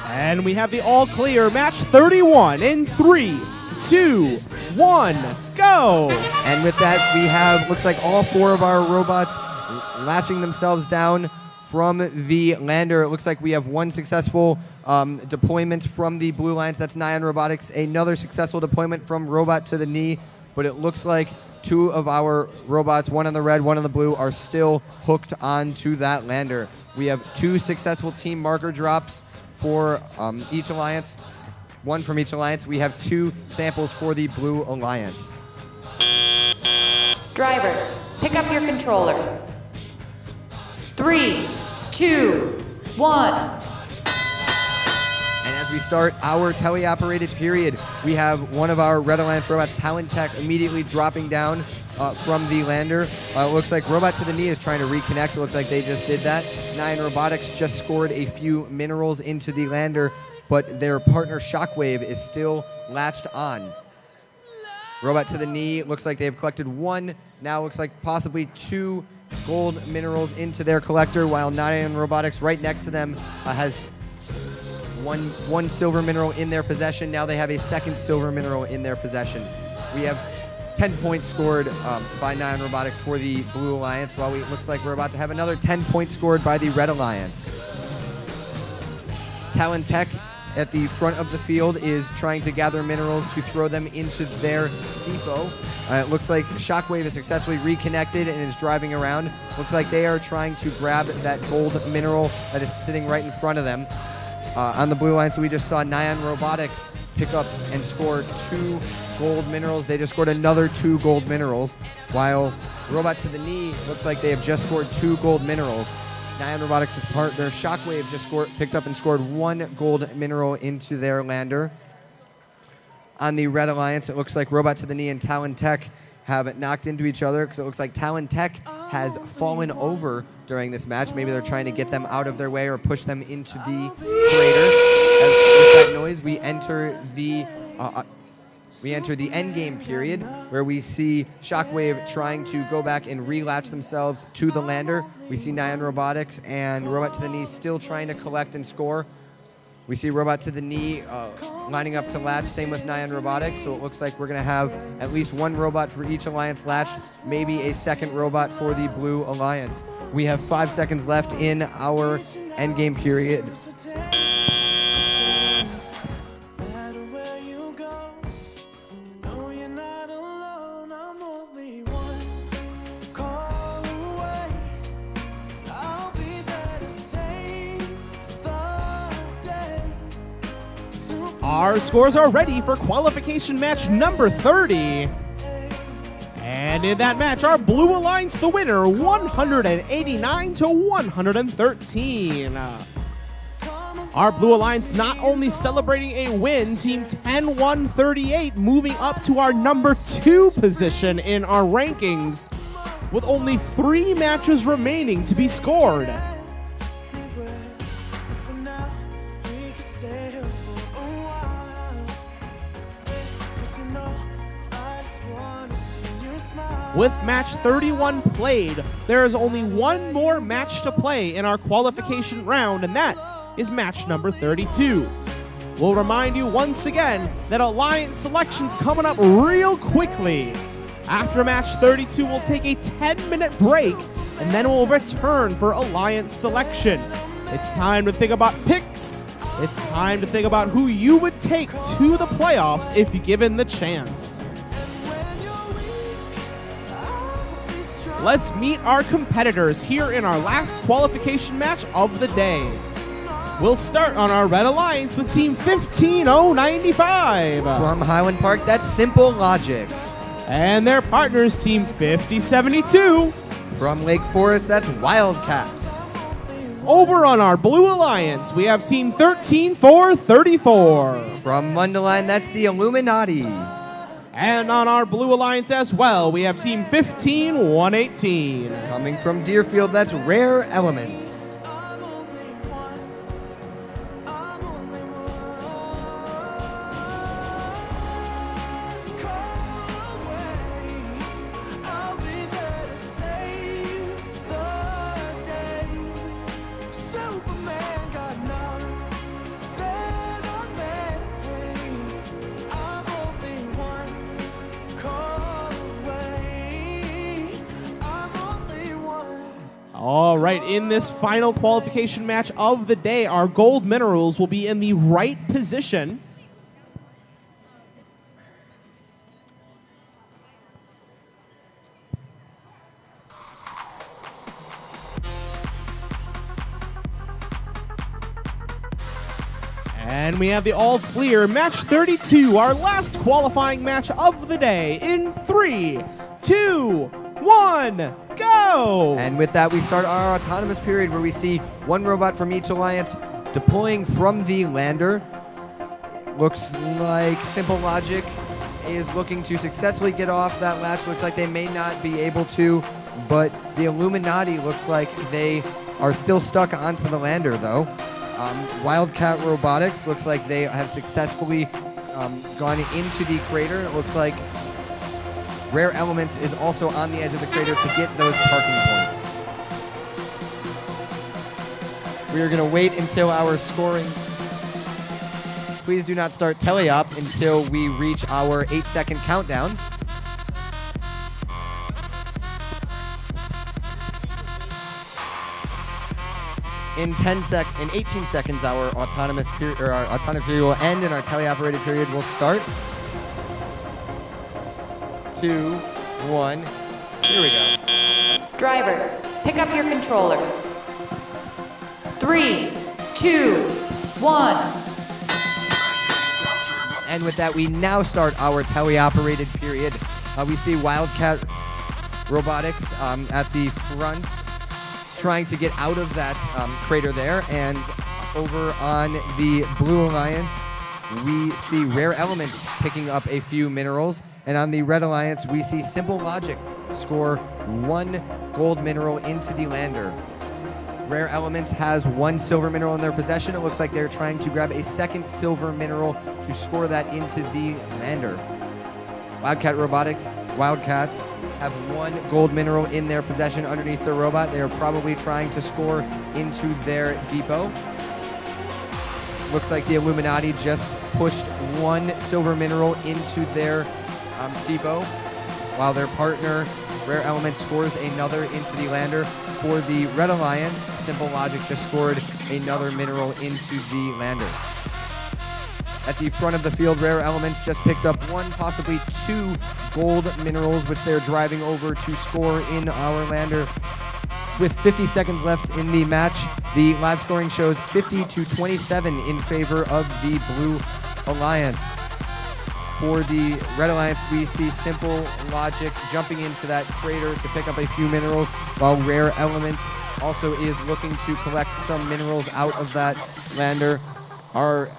And we have the all clear match 31 in 3, 2, 1, go. And with that, we have, looks like all 4 of our robots latching themselves down from the lander. It looks like we have 1 successful deployment from the Blue Alliance. That's Nyan Robotics. Another successful deployment from Robot to the Knee. But it looks like 2 of our robots, 1 on the red, 1 on the blue, are still hooked onto that lander. We have 2 successful team marker drops for each alliance. 1 from each alliance. We have 2 samples for the Blue Alliance. Drivers, pick up your controllers. 3, 2, 1. And as we start our teleoperated period, we have 1 of our Red Alliance robots, Talon Tech, immediately dropping down from the lander. It looks like Robot to the Knee is trying to reconnect. It looks like they just did that. Nyan Robotics just scored a few minerals into the lander, but their partner Shockwave is still latched on. Robot to the Knee, looks like they've collected 1, now looks like possibly 2 gold minerals into their collector, while Nyan Robotics right next to them has one silver mineral in their possession. Now they have a 2nd silver mineral in their possession. We have 10 points scored by Nyan Robotics for the Blue Alliance, while it looks like we're about to have another 10 points scored by the Red Alliance. Talon Tech at the front of the field is trying to gather minerals to throw them into their depot. It looks like Shockwave is successfully reconnected and is driving around. Looks like they are trying to grab that gold mineral that is sitting right in front of them. On the Blue Line, so we just saw Nyan Robotics pick up and score 2 gold minerals. They just scored another 2 gold minerals, while Robot to the Knee looks like they have just scored 2 gold minerals. Nyan Robotics' partner Shockwave just picked up and scored 1 gold mineral into their lander. On the Red Alliance, it looks like Robot to the Knee and Talon Tech have knocked into each other, because it looks like Talon Tech has fallen over during this match. Maybe they're trying to get them out of their way or push them into the crater. As with that noise, we enter the end game period, where we see Shockwave trying to go back and relatch themselves to the lander. We see Nyan Robotics and Robot to the Knee still trying to collect and score. We see Robot to the Knee lining up to latch, same with Nyan Robotics, so it looks like we're going to have at least 1 robot for each alliance latched, maybe a 2nd robot for the Blue Alliance. We have 5 seconds left in our endgame period. Our scores are ready for qualification match number 30. And in that match, our Blue Alliance the winner, 189 to 113. Our Blue Alliance not only celebrating a win, Team 10-1-38, moving up to our number 2 position in our rankings, with only 3 matches remaining to be scored. With match 31 played, there is only one more match to play in our qualification round, and that is match number 32. We'll remind you once again that Alliance selection's coming up real quickly. After match 32, we'll take a 10-minute break, and then we'll return for Alliance selection. It's time to think about picks. It's time to think about who you would take to the playoffs if given the chance. Let's meet our competitors here in our last qualification match of the day. We'll start on our Red Alliance with Team 15095. From Highland Park, that's Simple Logic. And their partners, Team 5072. From Lake Forest, that's Wildcats. Over on our Blue Alliance, we have Team 13434. From Mundelein, that's the Illuminati. And on our Blue Alliance as well, we have Team 15118. Coming from Deerfield, that's Rare Elements. All right, in this final qualification match of the day, our gold minerals will be in the right position. And we have the all clear match 32, our last qualifying match of the day in 3, 2, 1, go! And with that, we start our autonomous period where we see one robot from each alliance deploying from the lander. Looks like Simple Logic is looking to successfully get off that latch. Looks like they may not be able to, but the Illuminati looks like they are still stuck onto the lander, though. Wildcat Robotics looks like they have successfully gone into the crater. It looks like Rare Elements is also on the edge of the crater to get those parking points. We are going to wait until our scoring. Please do not start teleop until we reach our 8-second countdown. In 18 seconds, our autonomous period will end and our teleoperated period will start. 2, 1, here we go. Drivers, pick up your controllers. 3, 2, 1. And with that, we now start our teleoperated period. We see Wildcat Robotics at the front trying to get out of that crater there. And over on the Blue Alliance, we see Rare Elements picking up a few minerals. And on the Red Alliance, we see Simple Logic score 1 gold mineral into the lander. Rare Elements has 1 silver mineral in their possession. It looks like they're trying to grab a second silver mineral to score that into the lander. Wildcat Robotics, Wildcats, have 1 gold mineral in their possession underneath their robot. They are probably trying to score into their depot. Looks like the Illuminati just pushed 1 silver mineral into their depot, while their partner, Rare Elements, scores another into the lander. For the Red Alliance, Simple Logic just scored another mineral into the lander. At the front of the field, Rare Elements just picked up 1, possibly 2 gold minerals, which they're driving over to score in our lander. With 50 seconds left in the match, the live scoring shows 50 to 27 in favor of the Blue Alliance. For the Red Alliance, we see Simple Logic jumping into that crater to pick up a few minerals, while Rare Elements also is looking to collect some minerals out of that lander. Our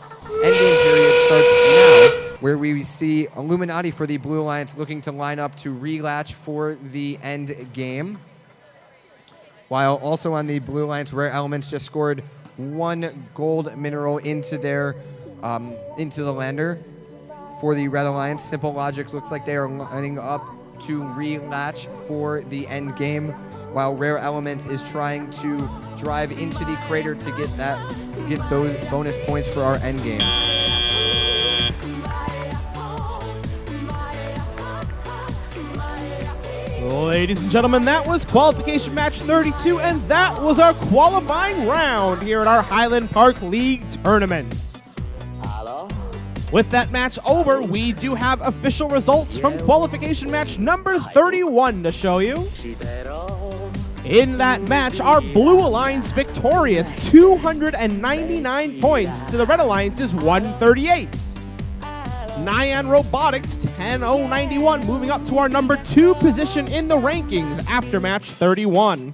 endgame period starts now, where we see Illuminati for the Blue Alliance looking to line up to relatch for the end game. While also on the Blue Alliance, Rare Elements just scored 1 gold mineral into their into the lander. For the Red Alliance, Simple Logic looks like they are lining up to relatch for the end game, while Rare Elements is trying to drive into the crater to get those bonus points for our end game. Ladies and gentlemen, that was qualification match 32, and that was our qualifying round here at our Highland Park League tournament. With that match over, we do have official results from qualification match number 31 to show you. In that match, our Blue Alliance victorious, 299 points to the Red Alliance's 138. Nyan Robotics, 10,091, moving up to our number 2 position in the rankings after match 31.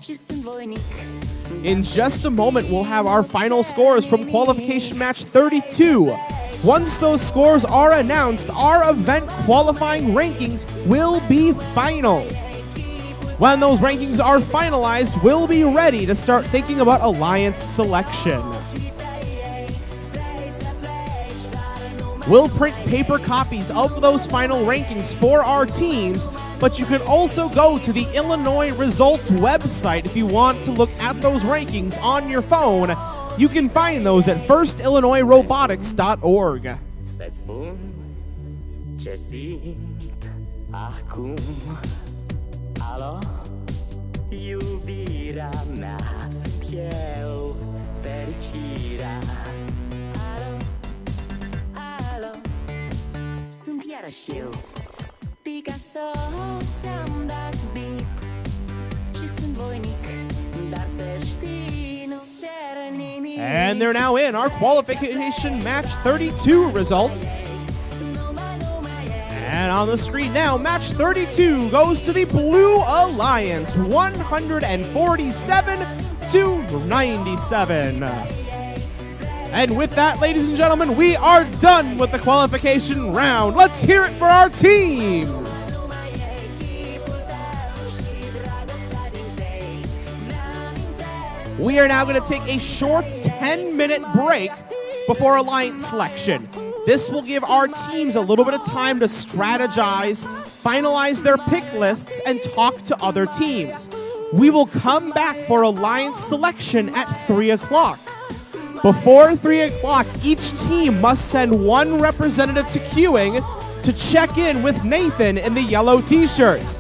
In just a moment, we'll have our final scores from qualification match 32. Once those scores are announced, our event qualifying rankings will be final. When those rankings are finalized, we'll be ready to start thinking about alliance selection. We'll print paper copies of those final rankings for our teams, but you can also go to the Illinois Results website if you want to look at those rankings on your phone. You can find those at firstillinoisrobotics.org. And they're now in our qualification match 32 results. And on the screen now, match 32 goes to the Blue Alliance, 147 to 97. And with that, ladies and gentlemen, we are done with the qualification round. Let's hear it for our teams. We are now going to take a short 10-minute break before alliance selection. This will give our teams a little bit of time to strategize, finalize their pick lists, and talk to other teams. We will come back for alliance selection at 3 o'clock. Before 3 o'clock, each team must send one representative to queuing to check in with Nathan in the yellow t-shirts.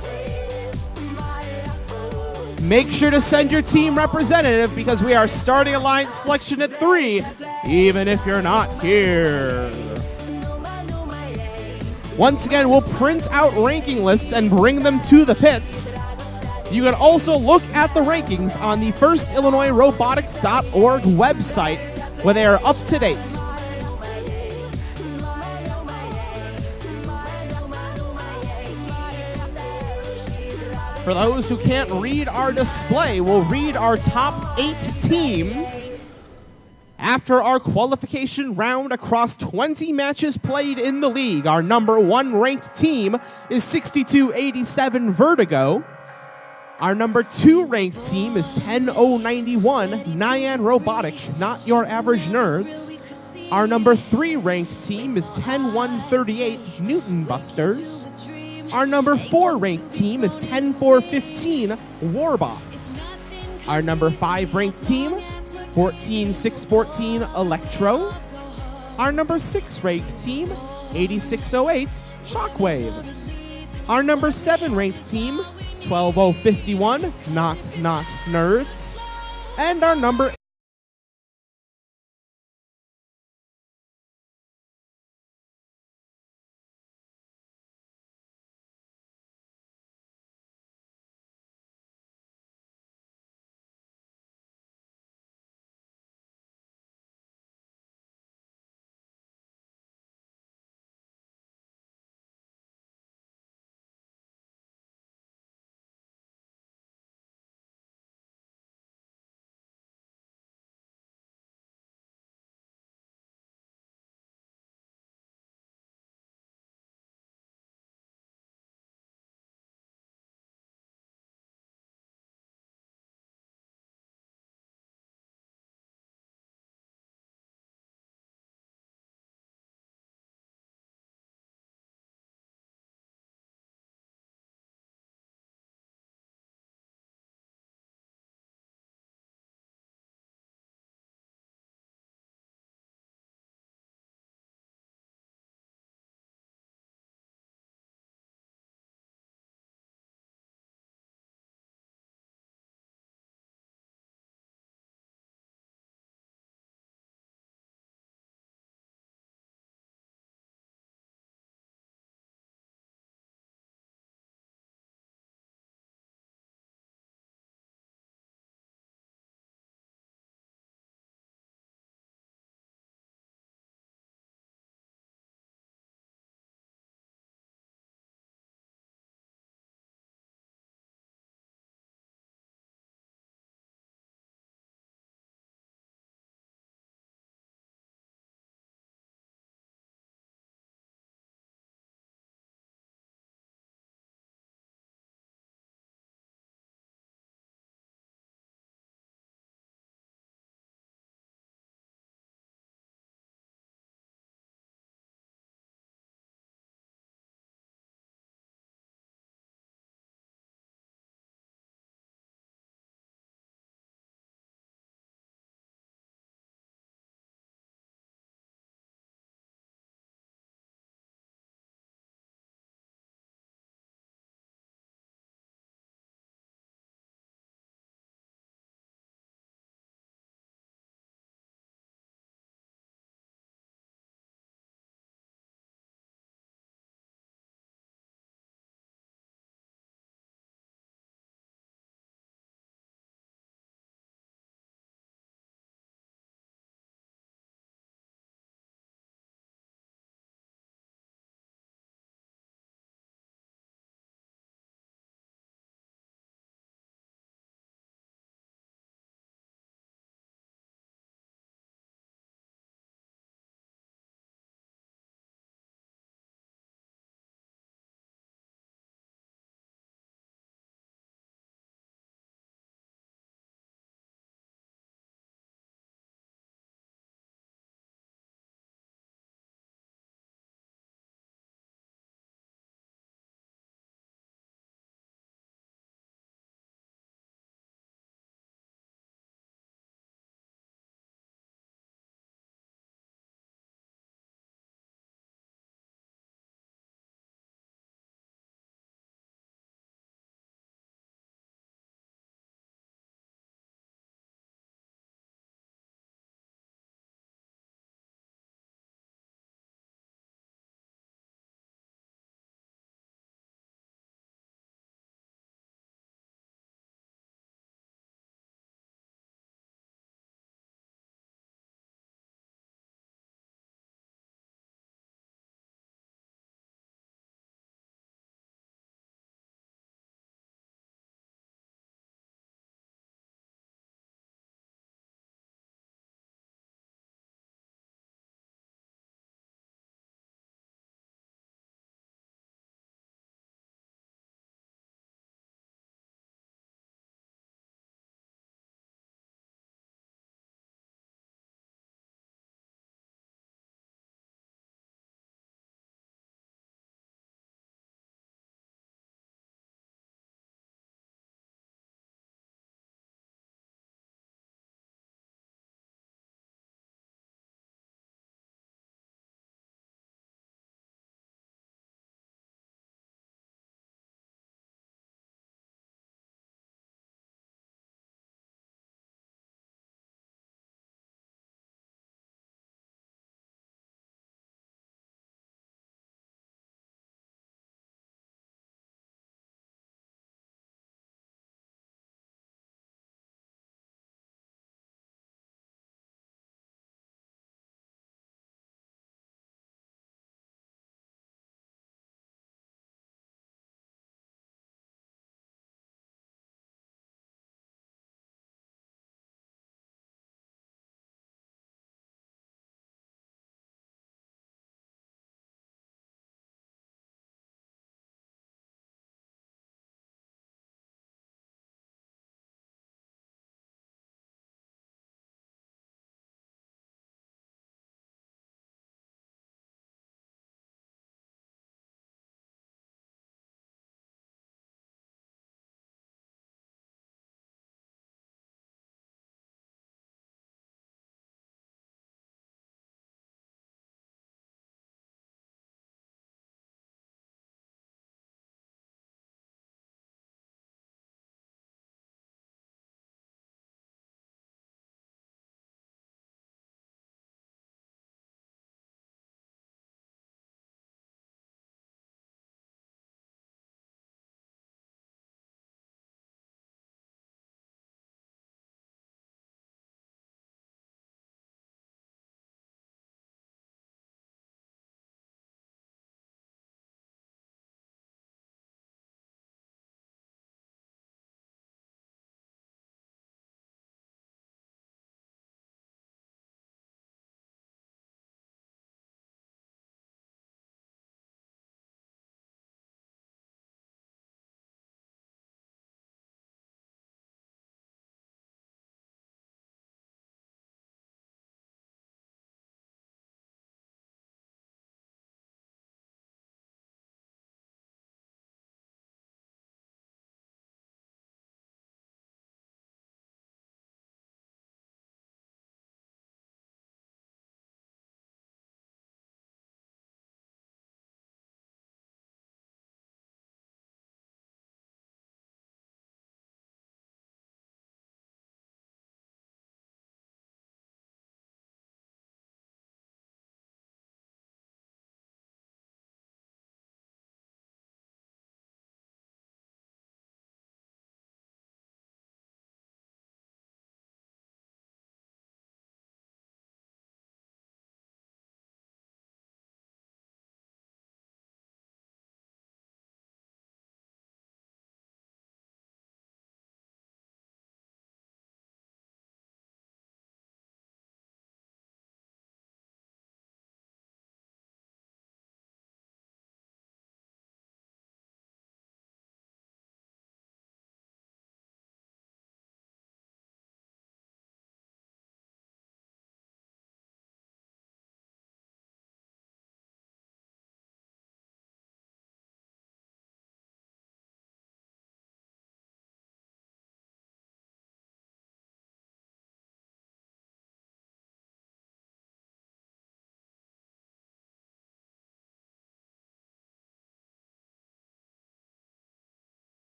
Make sure to send your team representative because we are starting alliance selection at 3, even if you're not here. Once again, we'll print out ranking lists and bring them to the pits. You can also look at the rankings on the firstillinoisrobotics.org website, where they are up to date. For those who can't read our display, we'll read our top 8 teams. After our qualification round across 20 matches played in the league, our number 1 ranked team is 6287 Vertigo. Our number 2 ranked team is 10091 Nyan Robotics, Not Your Average Nerds. Our number 3 ranked team is 10138 Newton Busters. Our number 4 ranked team is 10415 Warbots. Our number 5 ranked team, 14614 Electro. Our number 6 ranked team, 8608 Shockwave. Our number 7 ranked team, 12051 Not Nerds. And our number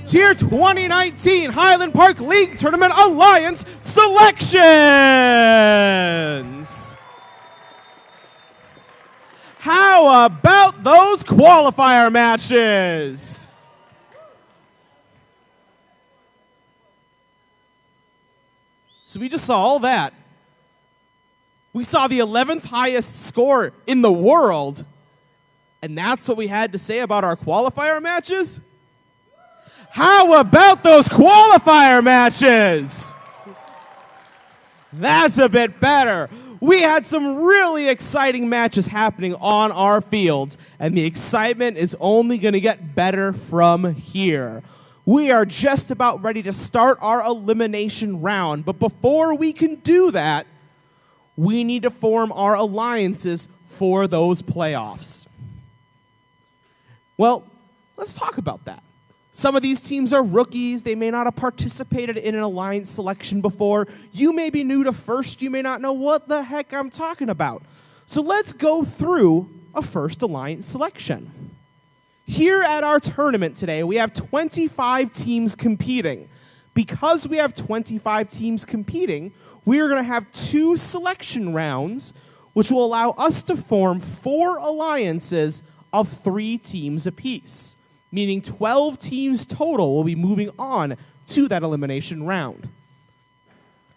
to your 2019 Highland Park League Tournament Alliance selections. How about those qualifier matches? So we just saw all that. We saw the 11th highest score in the world. And that's what we had to say about our qualifier matches? How about those qualifier matches? That's a bit better. We had some really exciting matches happening on our fields, and the excitement is only going to get better from here. We are just about ready to start our elimination round, but before we can do that, we need to form our alliances for those playoffs. Well, let's talk about that. Some of these teams are rookies. They may not have participated in an alliance selection before. You may be new to First. You may not know what the heck I'm talking about. So let's go through a First alliance selection. Here at our tournament today, we have 25 teams competing. Because we have 25 teams competing, we are going to have 2 selection rounds, which will allow us to form 4 alliances of 3 teams apiece, meaning 12 teams total will be moving on to that elimination round.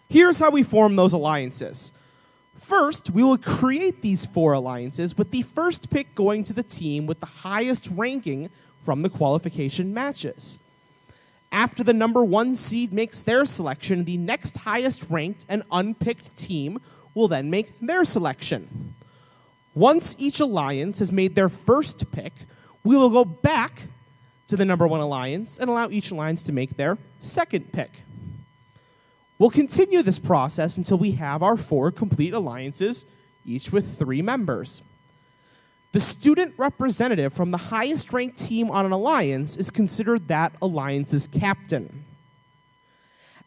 Here's how we form those alliances. First, we will create these 4 alliances with the first pick going to the team with the highest ranking from the qualification matches. After the number 1 seed makes their selection, the next highest ranked and unpicked team will then make their selection. Once each alliance has made their first pick, we will go back to the number 1 alliance and allow each alliance to make their second pick. We'll continue this process until we have our 4 complete alliances, each with 3 members. The student representative from the highest ranked team on an alliance is considered that alliance's captain.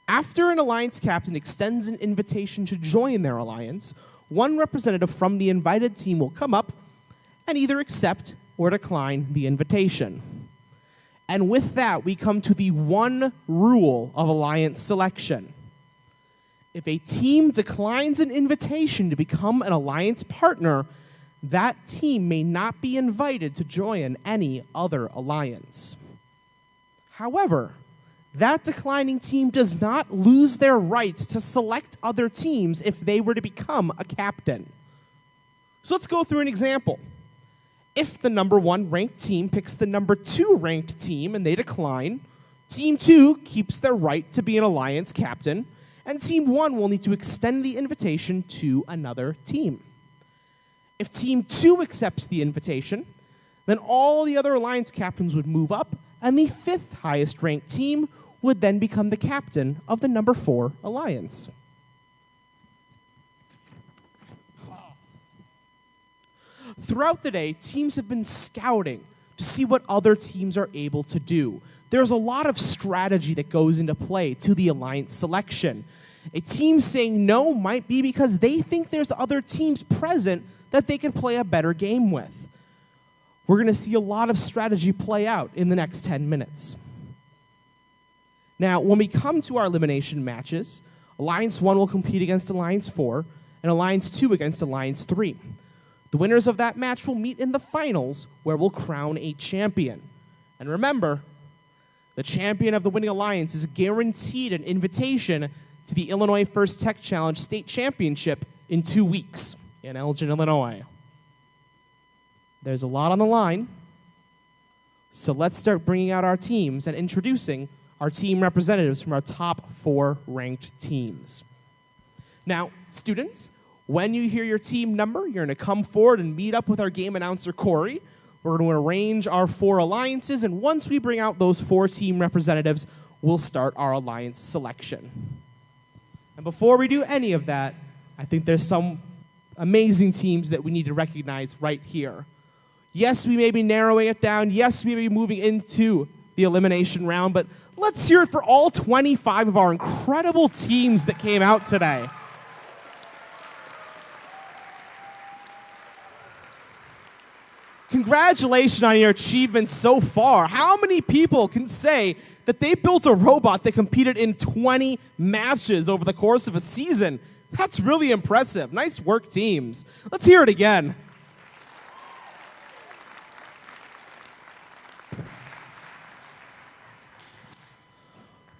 After an alliance captain extends an invitation to join their alliance, one representative from the invited team will come up and either accept or decline the invitation. And with that, we come to the one rule of alliance selection. If a team declines an invitation to become an alliance partner, that team may not be invited to join any other alliance. However, that declining team does not lose their right to select other teams if they were to become a captain. So let's go through an example. If the number 1 ranked team picks the number 2 ranked team and they decline, Team 2 keeps their right to be an alliance captain, and Team 1 will need to extend the invitation to another team. If Team 2 accepts the invitation, then all the other alliance captains would move up, and the 5th highest ranked team would then become the captain of the number 4 alliance. Throughout the day, teams have been scouting to see what other teams are able to do. There's a lot of strategy that goes into play to the alliance selection. A team saying no might be because they think there's other teams present that they can play a better game with. We're going to see a lot of strategy play out in the next 10 minutes. Now, when we come to our elimination matches, Alliance 1 will compete against Alliance 4, and Alliance 2 against Alliance 3. The winners of that match will meet in the finals, where we'll crown a champion. And remember, the champion of the winning alliance is guaranteed an invitation to the Illinois First Tech Challenge State Championship in 2 weeks in Elgin, Illinois. There's a lot on the line, so let's start bringing out our teams and introducing our team representatives from our top 4 ranked teams. Now, students, when you hear your team number, you're going to come forward and meet up with our game announcer, Corey. We're going to arrange our 4 alliances, and once we bring out those 4 team representatives, we'll start our alliance selection. And before we do any of that, I think there's some amazing teams that we need to recognize right here. Yes, we may be narrowing it down. Yes, we may be moving into the elimination round, but let's hear it for all 25 of our incredible teams that came out today. Congratulations on your achievements so far. How many people can say that they built a robot that competed in 20 matches over the course of a season? That's really impressive. Nice work, teams. Let's hear it again.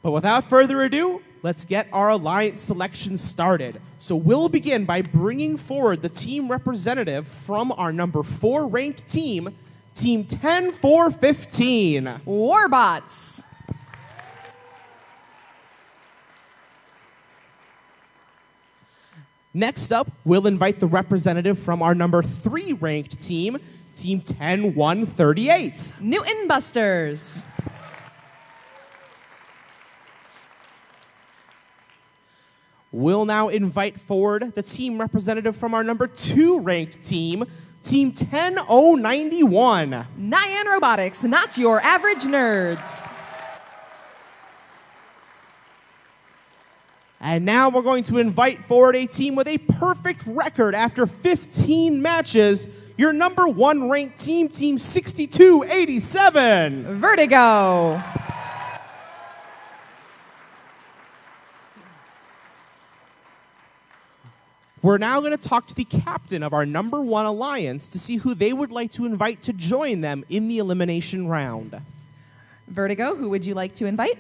But without further ado, let's get our alliance selection started. So we'll begin by bringing forward the team representative from our number 4 ranked team, Team 10-4-15. Warbots. Next up, we'll invite the representative from our number 3 ranked team, Team 10-1-38. Newton Busters. We'll now invite forward the team representative from our number 2 ranked team, Team 10-0-91. Nyan Robotics, not your average nerds. And now we're going to invite forward a team with a perfect record after 15 matches, your number 1 ranked team, Team 62-87. Vertigo. We're now going to talk to the captain of our number 1 alliance to see who they would like to invite to join them in the elimination round. Vertigo, who would you like to invite?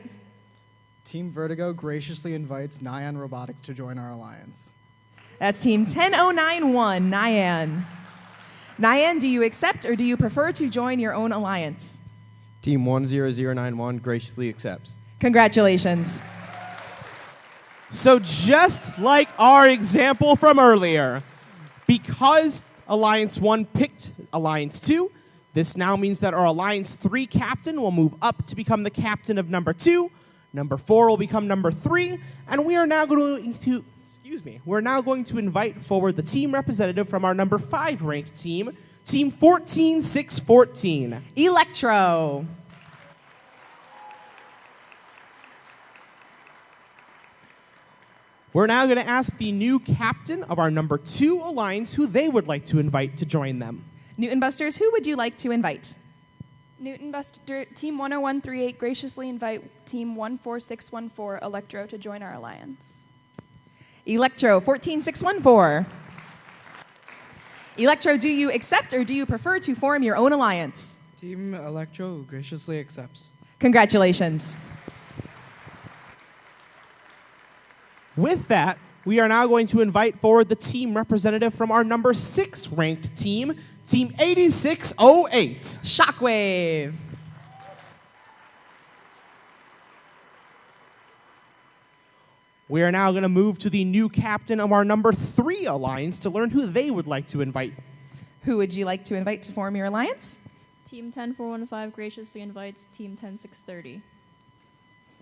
Team Vertigo graciously invites Nyan Robotics to join our alliance. That's Team 10091, Nyan. Nyan, do you accept or do you prefer to join your own alliance? Team 10091 graciously accepts. Congratulations. So just like our example from earlier, because Alliance 1 picked Alliance 2, this now means that our Alliance 3 captain will move up to become the captain of number 2, number 4 will become number 3, and we are now going to, we're now going to invite forward the team representative from our number 5 ranked team, Team 14614. Electro. We're now going to ask the new captain of our number 2 alliance who they would like to invite to join them. Newton Busters, who would you like to invite? Newton Buster, Team 10138 graciously invite Team 14614 Electro to join our alliance. Electro 14614. Electro, do you accept or do you prefer to form your own alliance? Team Electro graciously accepts. Congratulations. With that, we are now going to invite forward the team representative from our number 6 ranked team, Team 8608. Shockwave. We are now going to move to the new captain of our number 3 alliance to learn who they would like to invite. Who would you like to invite to form your alliance? Team 10415 graciously invites Team 10630.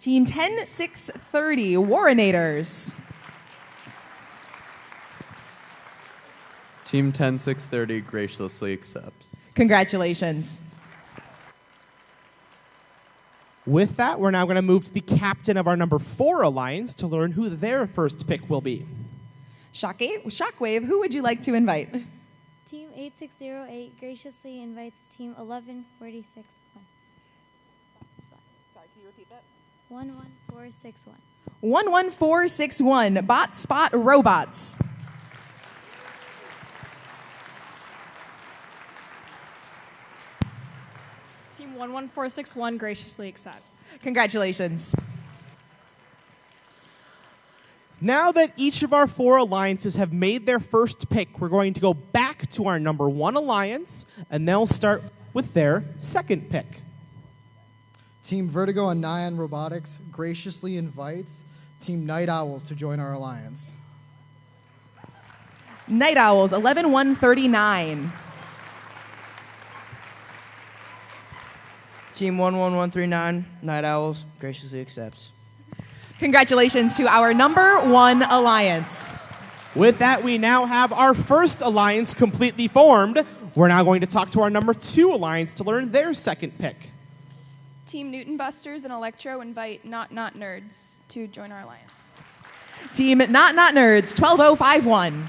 Team 10630, Warrenators. Team 10630 graciously accepts. Congratulations. With that, we're now going to move to the captain of our number 4 alliance to learn who their first pick will be. Shockwave, who would you like to invite? Team 8608 graciously invites Team 11461. Sorry, can you repeat that? 11461. 11461, Bot Spot Robots. Team 11461 graciously accepts. Congratulations. Now that each of our 4 alliances have made their first pick, we're going to go back to our number 1 alliance, and they'll start with their second pick. Team Vertigo and Nyan Robotics graciously invites Team Night Owls to join our alliance. Night Owls, 11139. Team 11139 Night Owls graciously accepts. Congratulations to our number 1 alliance. With that, we now have our first alliance completely formed. We're now going to talk to our number 2 alliance to learn their second pick. Team Newton Busters and Electro invite Not Nerds to join our alliance. Team Not Nerds, 12051.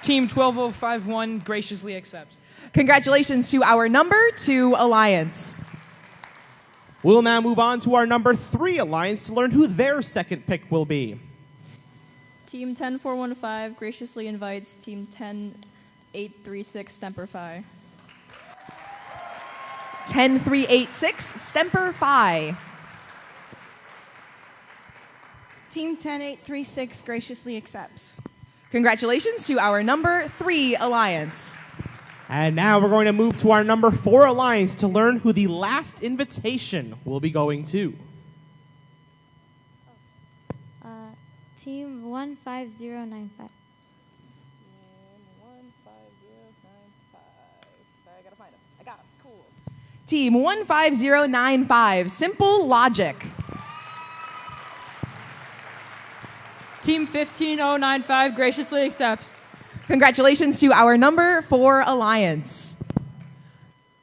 Team 12051 graciously accepts. Congratulations to our number 2 alliance. We'll now move on to our number 3 alliance to learn who their second pick will be. Team 10415 graciously invites Team 10836 Stemper Phi. 10386 Stemper Phi. Team 10836 graciously accepts. Congratulations to our number 3 alliance. And now we're going to move to our number 4 alliance to learn who the last invitation will be going to. Team 15095. Team 15095 Simple Logic. Team 15095 graciously accepts. Congratulations to our number 4 alliance.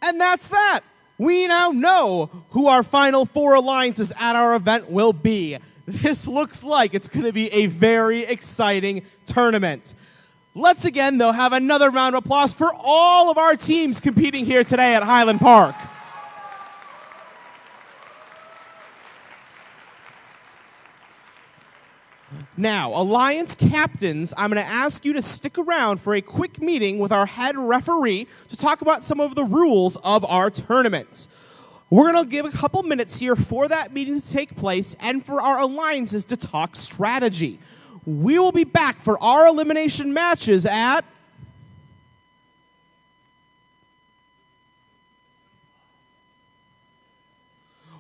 And that's that. We now know who our final 4 alliances at our event will be. This looks like it's going to be a very exciting tournament. Let's again, though, have another round of applause for all of our teams competing here today at Highland Park. Now, Alliance captains, I'm going to ask you to stick around for a quick meeting with our head referee to talk about some of the rules of our tournament. We're going to give a couple minutes here for that meeting to take place and for our alliances to talk strategy. We will be back for our elimination matches at...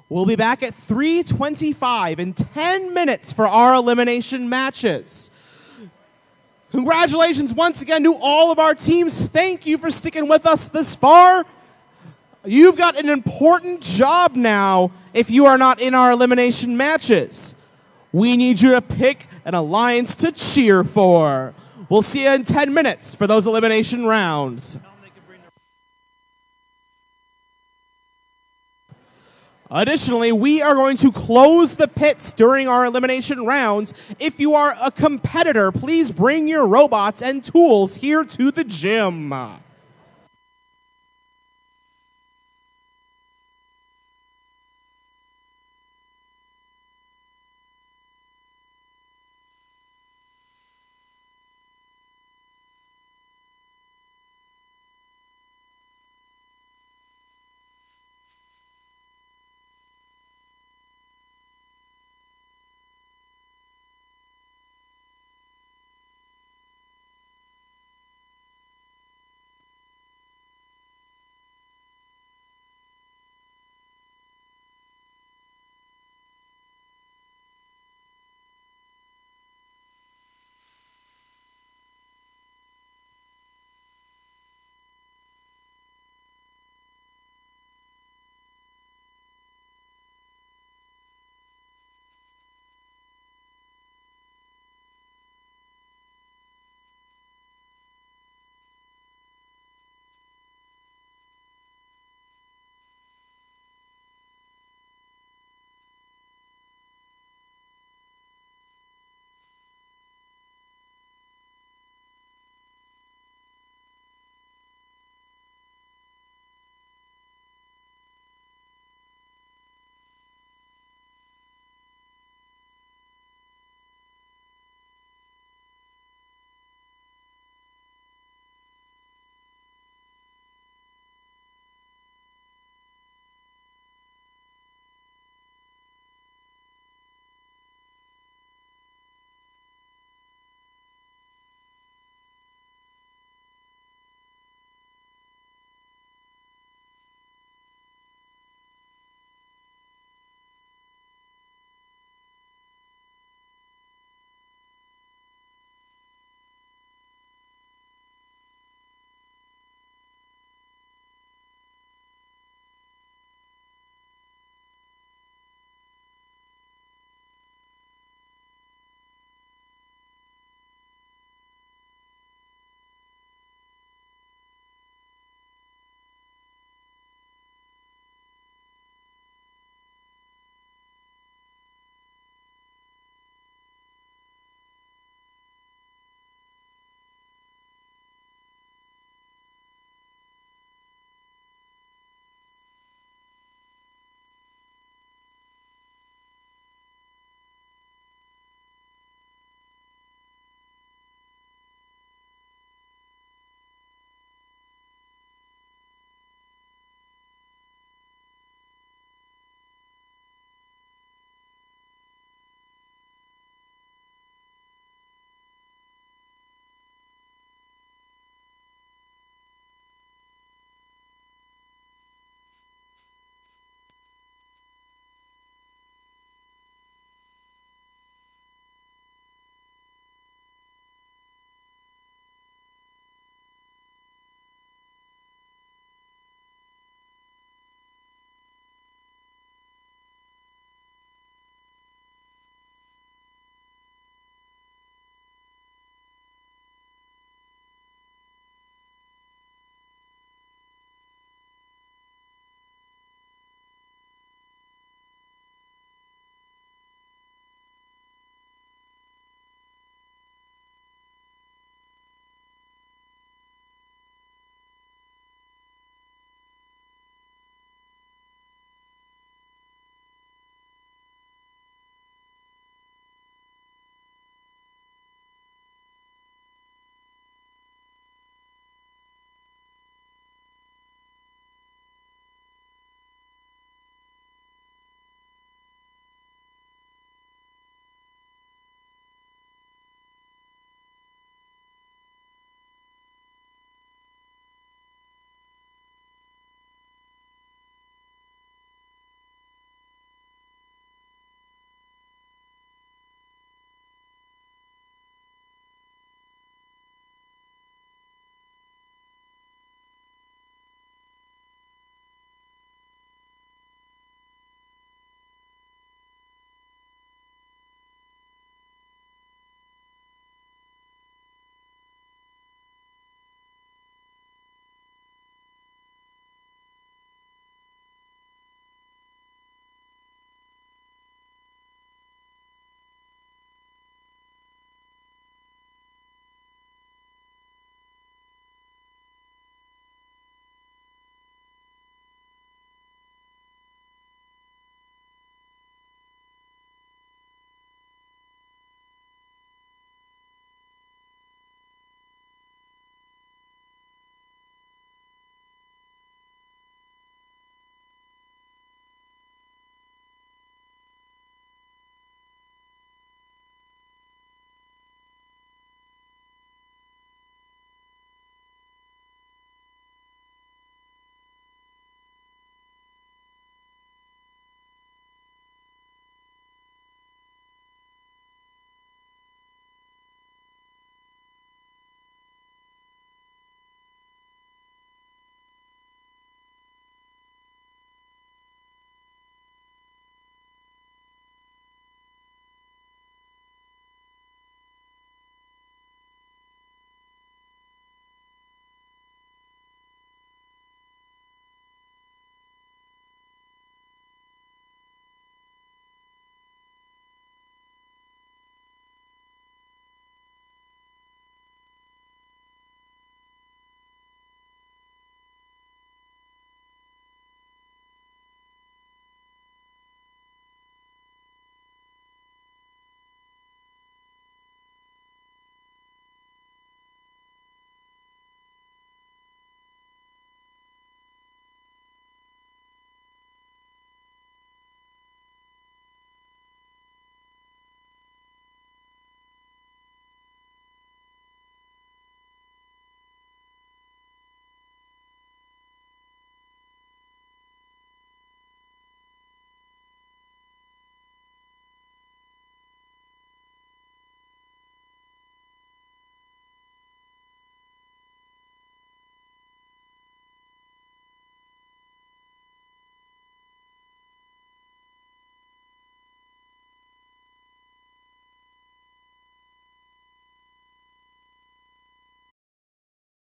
We'll be back at 3:25 in 10 minutes for our elimination matches. Congratulations once again to all of our teams. Thank you for sticking with us this far. You've got an important job now if you are not in our elimination matches. We need you to pick an alliance to cheer for. We'll see you in 10 minutes for those elimination rounds. Additionally, we are going to close the pits during our elimination rounds. If you are a competitor, please bring your robots and tools here to the gym.